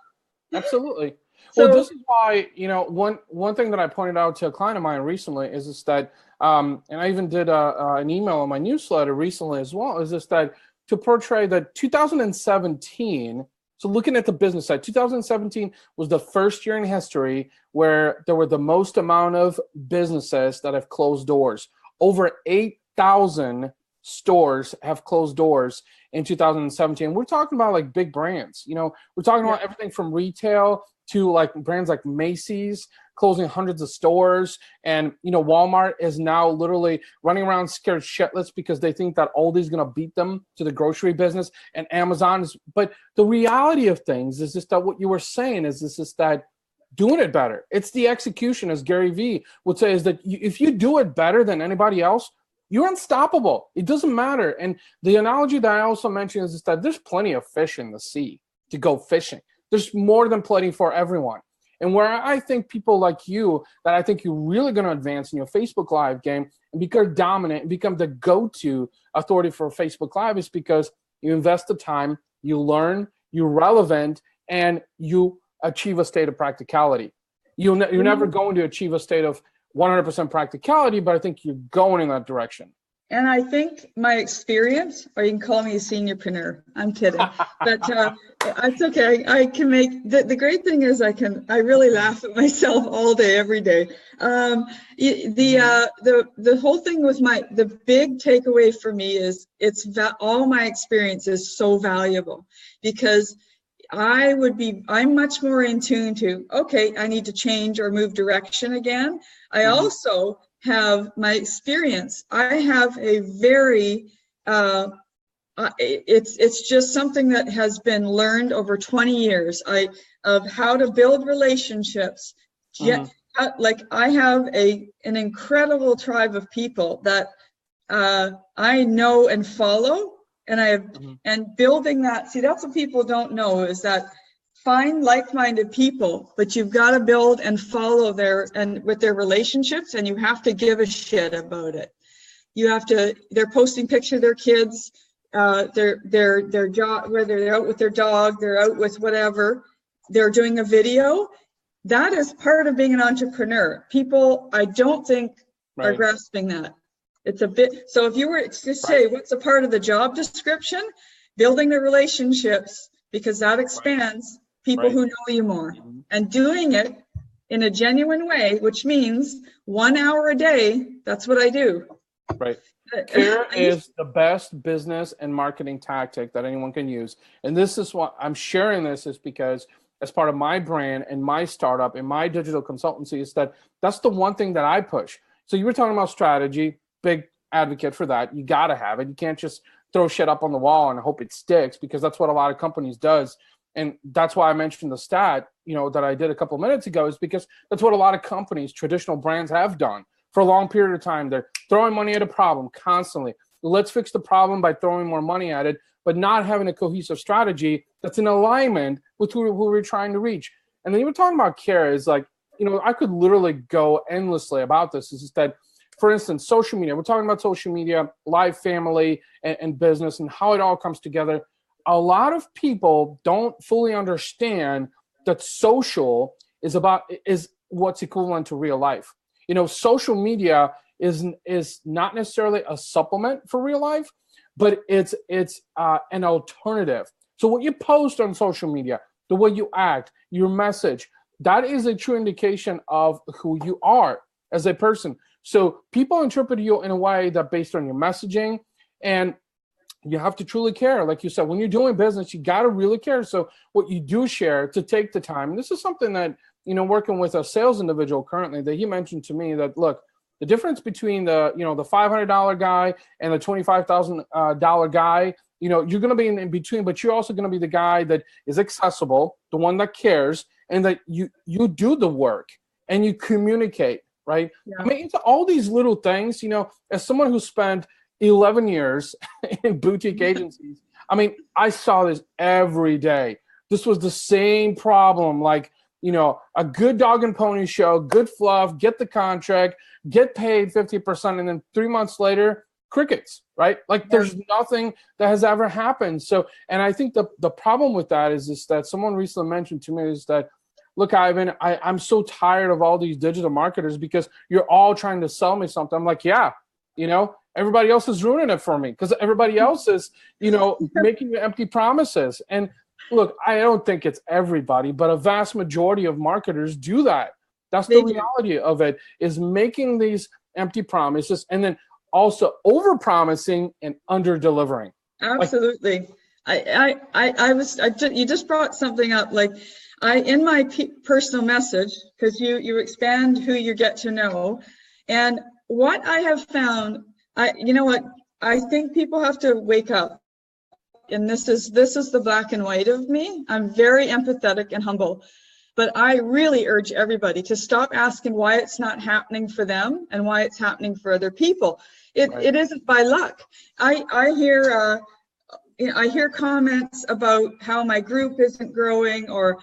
Absolutely. So, well, this is why, one thing that I pointed out to a client of mine recently is that, and I even did an email on my newsletter recently as well, is that to portray that 2017, so looking at the business side, 2017 was the first year in history where there were the most amount of businesses that have closed doors. Over 8,000 stores have closed doors in 2017. We're talking about like big brands. We're talking about everything from retail to like brands like Macy's closing hundreds of stores. And, Walmart is now literally running around scared shitless because they think that Aldi's is going to beat them to the grocery business, and Amazon is. But the reality of things is just that what you were saying is that doing it better. It's the execution, as Gary Vee would say, is that if you do it better than anybody else, you're unstoppable. It doesn't matter. And the analogy that I also mentioned is that there's plenty of fish in the sea to go fishing. There's more than plenty for everyone. And where I think people like you, that I think you're really going to advance in your Facebook Live game and become dominant and become the go-to authority for Facebook Live, is because you invest the time, you learn, you're relevant, and you achieve a state of practicality. You're never going to achieve a state of 100% practicality, but I think you're going in that direction. And I think my experience, or you can call me a seniorpreneur. I'm kidding, but it's okay. I can make the great thing is I really laugh at myself all day, every day. The whole thing with the big takeaway for me is all my experience is so valuable, because I'm much more in tune to, okay, I need to change or move direction again. I also have my experience. I have a very, it's just something that has been learned over 20 years of how to build relationships. Like I have an incredible tribe of people that I know and follow. And and building that, see, that's what people don't know, is that find like-minded people, but you've got to build and follow with their relationships, and you have to give a shit about it. They're posting pictures of their kids, their job, whether they're out with their dog, they're out with whatever, they're doing a video. That is part of being an entrepreneur. People, I don't think, are grasping that. It's a bit, so if you were to say, what's a part of the job description? Building the relationships, because that expands people who know you more, and doing it in a genuine way, which means 1 hour a day. That's what I do. Right. Care is the best business and marketing tactic that anyone can use. And this is why I'm sharing this, is because as part of my brand and my startup and my digital consultancy, is that's the one thing that I push. So you were talking about strategy. Big advocate for that. You got to have it. You can't just throw shit up on the wall and hope it sticks, because that's what a lot of companies does. And that's why I mentioned the stat, that I did a couple of minutes ago, is because that's what a lot of companies, traditional brands, have done. for a long period of time. They're throwing money at a problem constantly. Let's fix the problem by throwing more money at it, but not having a cohesive strategy that's in alignment with who we're trying to reach. And then you were talking about care is like, I could literally go endlessly about this. Is just that, for instance, social media. We're talking about social media, life, family, and business, and how it all comes together. A lot of people don't fully understand that social is what's equivalent to real life. Social media is not necessarily a supplement for real life, but it's an alternative. So what you post on social media, the way you act, your message, that is a true indication of who you are as a person. So people interpret you in a way that based on your messaging, and you have to truly care. Like you said, when you're doing business, you got to really care. So what you do share, to take the time, and this is something that, working with a sales individual currently, that he mentioned to me that, look, the difference between the $500 guy and the $25,000 guy, you're going to be in between, but you're also going to be the guy that is accessible, the one that cares, and that you do the work and you communicate, right? Yeah. I mean, it's all these little things, as someone who spent 11 years in boutique agencies, I mean, I saw this every day. This was the same problem, like, a good dog and pony show, good fluff, get the contract, get paid 50%, and then 3 months later, crickets, right? Like there's nothing that has ever happened. So, and I think the problem with that is that someone recently mentioned to me is that, look, Ivan, I'm so tired of all these digital marketers because you're all trying to sell me something. I'm like, yeah, everybody else is ruining it for me because everybody else is, making you empty promises. And look, I don't think it's everybody, but a vast majority of marketers do that. That's the reality of it, is making these empty promises and then also over-promising and under-delivering. Absolutely. You just brought something up. Like in my personal message, because you expand who you get to know, and what I have found, I think people have to wake up. And this is the black and white of me. I'm very empathetic and humble, but I really urge everybody to stop asking why it's not happening for them and why it's happening for other people. It isn't by luck. I hear comments about how my group isn't growing or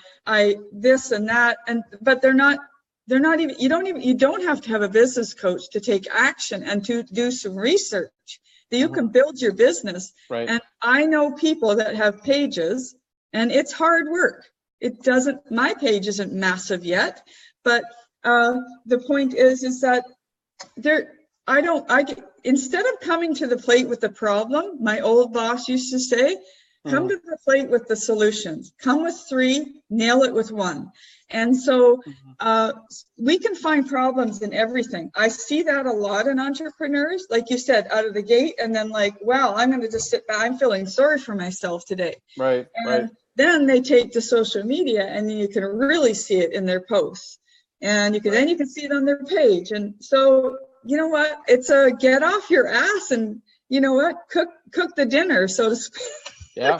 this and that, but they're not even. You don't have to have a business coach to take action and to do some research. You can build your business. Right. And I know people that have pages, and it's hard work. My page isn't massive yet, but the point is that instead of coming to the plate with the problem, my old boss used to say, come to the plate with the solutions. Come with 3, nail it with 1. And so we can find problems in everything. I see that a lot in entrepreneurs, like you said, out of the gate, and then like, wow, I'm going to just sit back. I'm feeling sorry for myself today. Right. And then they take to social media, and you can really see it in their posts, and you can see it on their page. And so, you know what? It's a get off your ass and cook the dinner, so to speak. Yeah.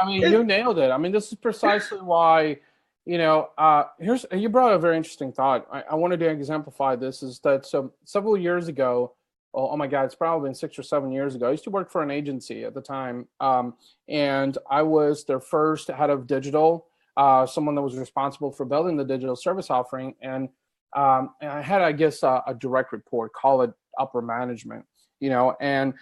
You nailed it. I mean, this is precisely why. You brought a very interesting thought. I wanted to exemplify this, is that several years ago, oh my God, it's probably been 6 or 7 years ago, I used to work for an agency at the time. And I was their first head of digital, someone that was responsible for building the digital service offering. And I had, I guess, a direct report, call it upper management, and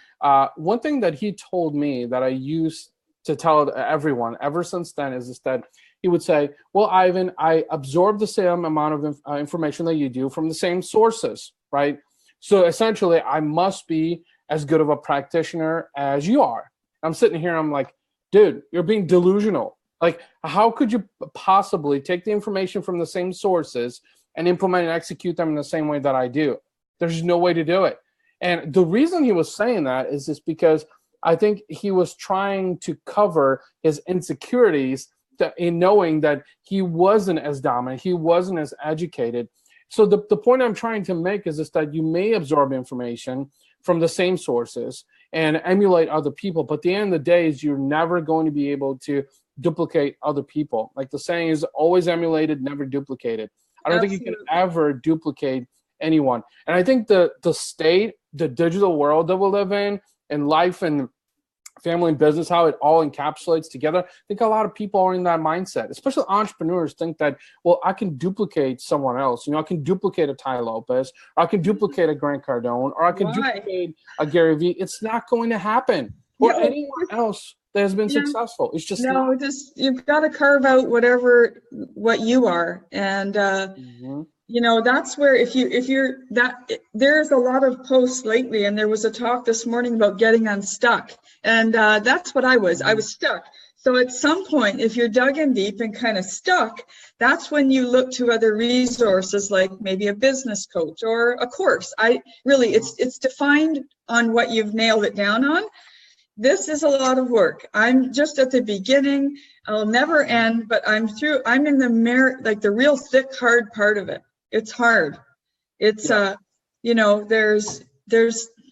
one thing that he told me that I used to tell everyone ever since then is that he would say, well, Ivan, I absorb the same amount of information that you do from the same sources, right? So essentially, I must be as good of a practitioner as you are. I'm sitting here, I'm like, dude, you're being delusional. Like, how could you possibly take the information from the same sources and implement and execute them in the same way that I do? There's no way to do it. And the reason he was saying that is just because I think he was trying to cover his insecurities in knowing that he wasn't as dominant, he wasn't as educated. So the point I'm trying to make is that you may absorb information from the same sources and emulate other people, but at the end of the day is you're never going to be able to duplicate other people. Like the saying is, always emulated, never duplicated. I don't think you can ever duplicate anyone. And I think the digital world that we live in, and life and family and business, how it all encapsulates together. I think a lot of people are in that mindset, especially entrepreneurs think that, well, I can duplicate someone else. I can duplicate a Ty Lopez, or I can duplicate a Grant Cardone, or I can duplicate a Gary Vee. It's not going to happen. Or anyone else that has been successful. It's just you've got to carve out what you are. And that's where if you're that, there's a lot of posts lately, and there was a talk this morning about getting unstuck. And that's what I was. I was stuck. So at some point, if you're dug in deep and kind of stuck, that's when you look to other resources, like maybe a business coach or a course. It's defined on what you've nailed it down on. This is a lot of work. I'm just at the beginning. I'll never end, but I'm in the real thick, hard part of it. It's hard. It's there's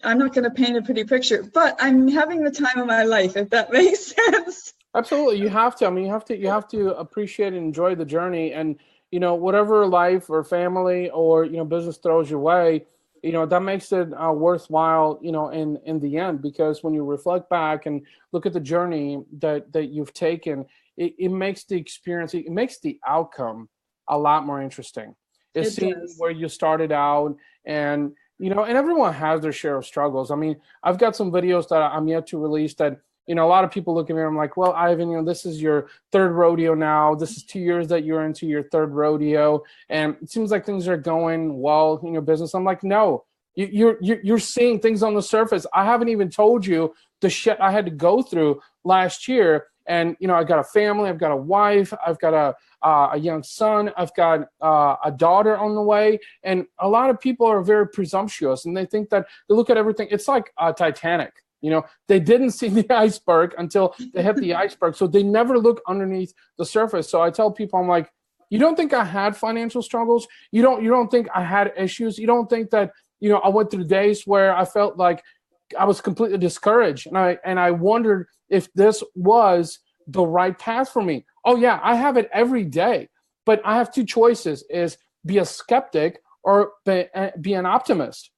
I'm not going to paint a pretty picture, but I'm having the time of my life, if that makes sense. Absolutely. You have to. I mean, you have to appreciate and enjoy the journey, and whatever life or family or business throws your way, that makes it worthwhile, in the end, because when you reflect back and look at the journey that you've taken, it makes the experience, it makes the outcome a lot more interesting. It's seeing where you started out, and and everyone has their share of struggles. I mean, I've got some videos that I'm yet to release that, a lot of people look at me and I'm like, well, Ivan, this is your third rodeo now. This is 2 years that you're into your third rodeo. And it seems like things are going well in your business. I'm like, no, you're seeing things on the surface. I haven't even told you the shit I had to go through last year. And, I got a family, I've got a wife, I've got a young son, I've got a daughter on the way. And a lot of people are very presumptuous, and they think that they look at everything. It's like Titanic. They didn't see the iceberg until they hit the iceberg. So they never look underneath the surface. So I tell people, I'm like, you don't think I had financial struggles? You don't think I had issues? You don't think that, I went through days where I felt like I was completely discouraged, and I wondered if this was the right path for me. Oh yeah, I have it every day, but I have two choices: is be a skeptic or be an optimist.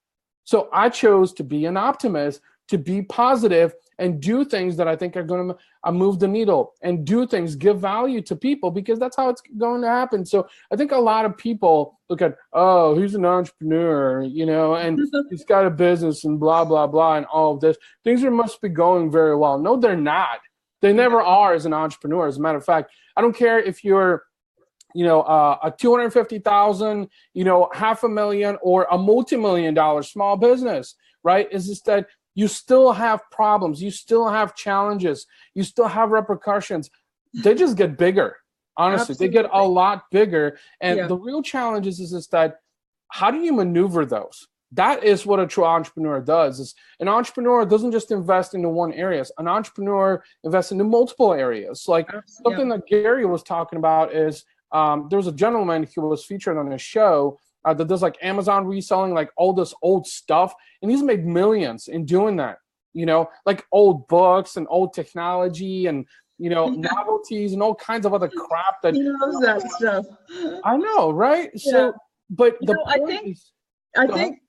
So I chose to be an optimist, to be positive and do things that I think are going to move the needle, and do things, give value to people, because that's how it's going to happen. So I think a lot of people look at, oh, he's an entrepreneur, and he's got a business and blah, blah, blah, and all of this. Things must be going very well. No, they're not. They never are as an entrepreneur. As a matter of fact, I don't care if you're, a 250,000, $500,000 or a multi-million-dollar small business, right? It's just that you still have problems. You still have challenges. You still have repercussions. They just get bigger. Honestly, Absolutely. They get a lot bigger. And the real challenge is that how do you maneuver those? That is what a true entrepreneur does. Is an entrepreneur doesn't just invest into one area. An entrepreneur invests into multiple areas. Like something that Gary was talking about is there was a gentleman who was featured on his show that does like Amazon reselling, like all this old stuff. And he's made millions in doing that, like old books and old technology and, novelties and all kinds of other crap that he knows that stuff. I know, right? Yeah. So, but I think,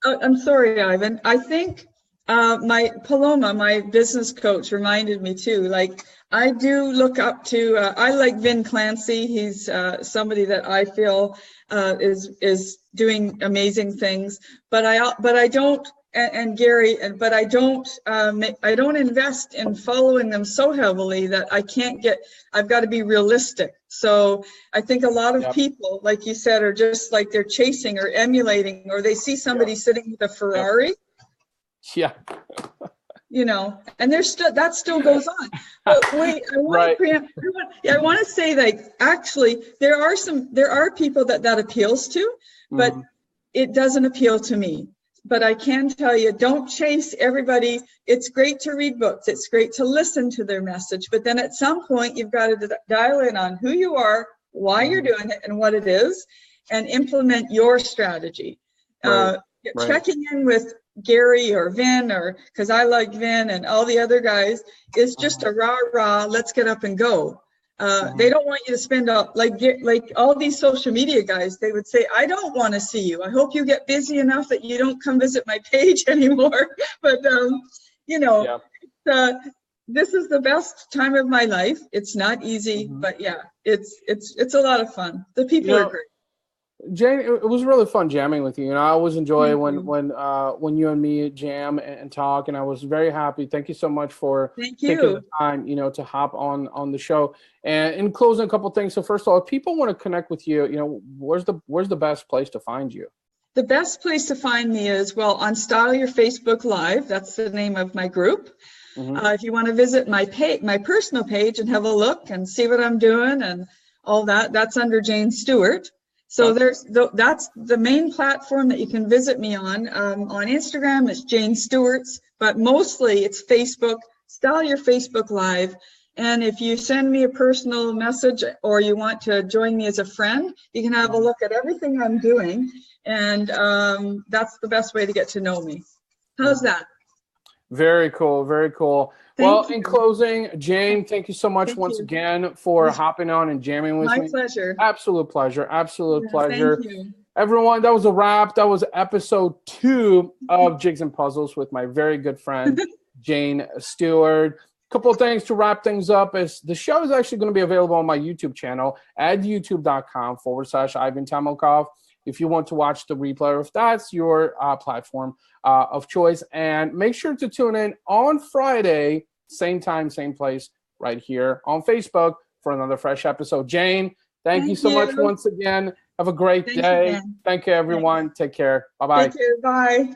I'm sorry, Ivan. I think my Paloma, my business coach, reminded me too. Like I do look up to. I like Vin Clancy. He's somebody that I feel is doing amazing things. But I don't. And Gary, but I don't invest in following them so heavily that I've got to be realistic. So I think a lot of people, like you said, are just like they're chasing or emulating, or they see somebody sitting with a Ferrari. Yeah. And that still goes on. But wait, I want to say, like, actually, there are people that appeals to, but it doesn't appeal to me. But I can tell you, don't chase everybody. It's great to read books. It's great to listen to their message. But then at some point, you've got to dial in on who you are, why you're doing it, and what it is, and implement your strategy. Checking in with Gary or Vin, or because I like Vin and all the other guys, is just a rah-rah, let's get up and go. They don't want you to spend up like all these social media guys. They would say, I don't want to see you. I hope you get busy enough that you don't come visit my page anymore. But you know, this is the best time of my life. It's not easy, but yeah, it's a lot of fun. The people are great. Jane, it was really fun jamming with you. You know, I always enjoy when you and me jam and talk, and I was very happy. Thank you so much for taking the time, you know, to hop on the show. And in closing, a couple things. So first of all, if people want to connect with you, you know, where's the best place to find you? The best place to find me is, well, on Style Your Facebook Live. That's the name of my group. If you want to visit my personal page and have a look and see what I'm doing and all that, that's under Jane Stewart. So that's the main platform that you can visit me on. On Instagram, it's Jane Stewart's, but mostly it's Facebook. Style Your Facebook Live. And if you send me a personal message or you want to join me as a friend, you can have a look at everything I'm doing. And that's the best way to get to know me. How's that? Very cool. Very cool. Well, in closing, Jane, thank you so much once again for hopping on and jamming with me. My pleasure. Absolute pleasure. Absolute pleasure. Thank you. Everyone, that was a wrap. That was episode 2 of Jigs and Puzzles with my very good friend, Jane Stewart. Couple of things to wrap things up is the show is actually going to be available on my YouTube channel at youtube.com/Ivan Tamokov. If you want to watch the replay, or if that's your platform of choice. And make sure to tune in on Friday, same time, same place, right here on Facebook for another fresh episode. Jane, thank you so much once again. Have a great day. Thank you, everyone. Take care. Bye-bye. Take care. Bye.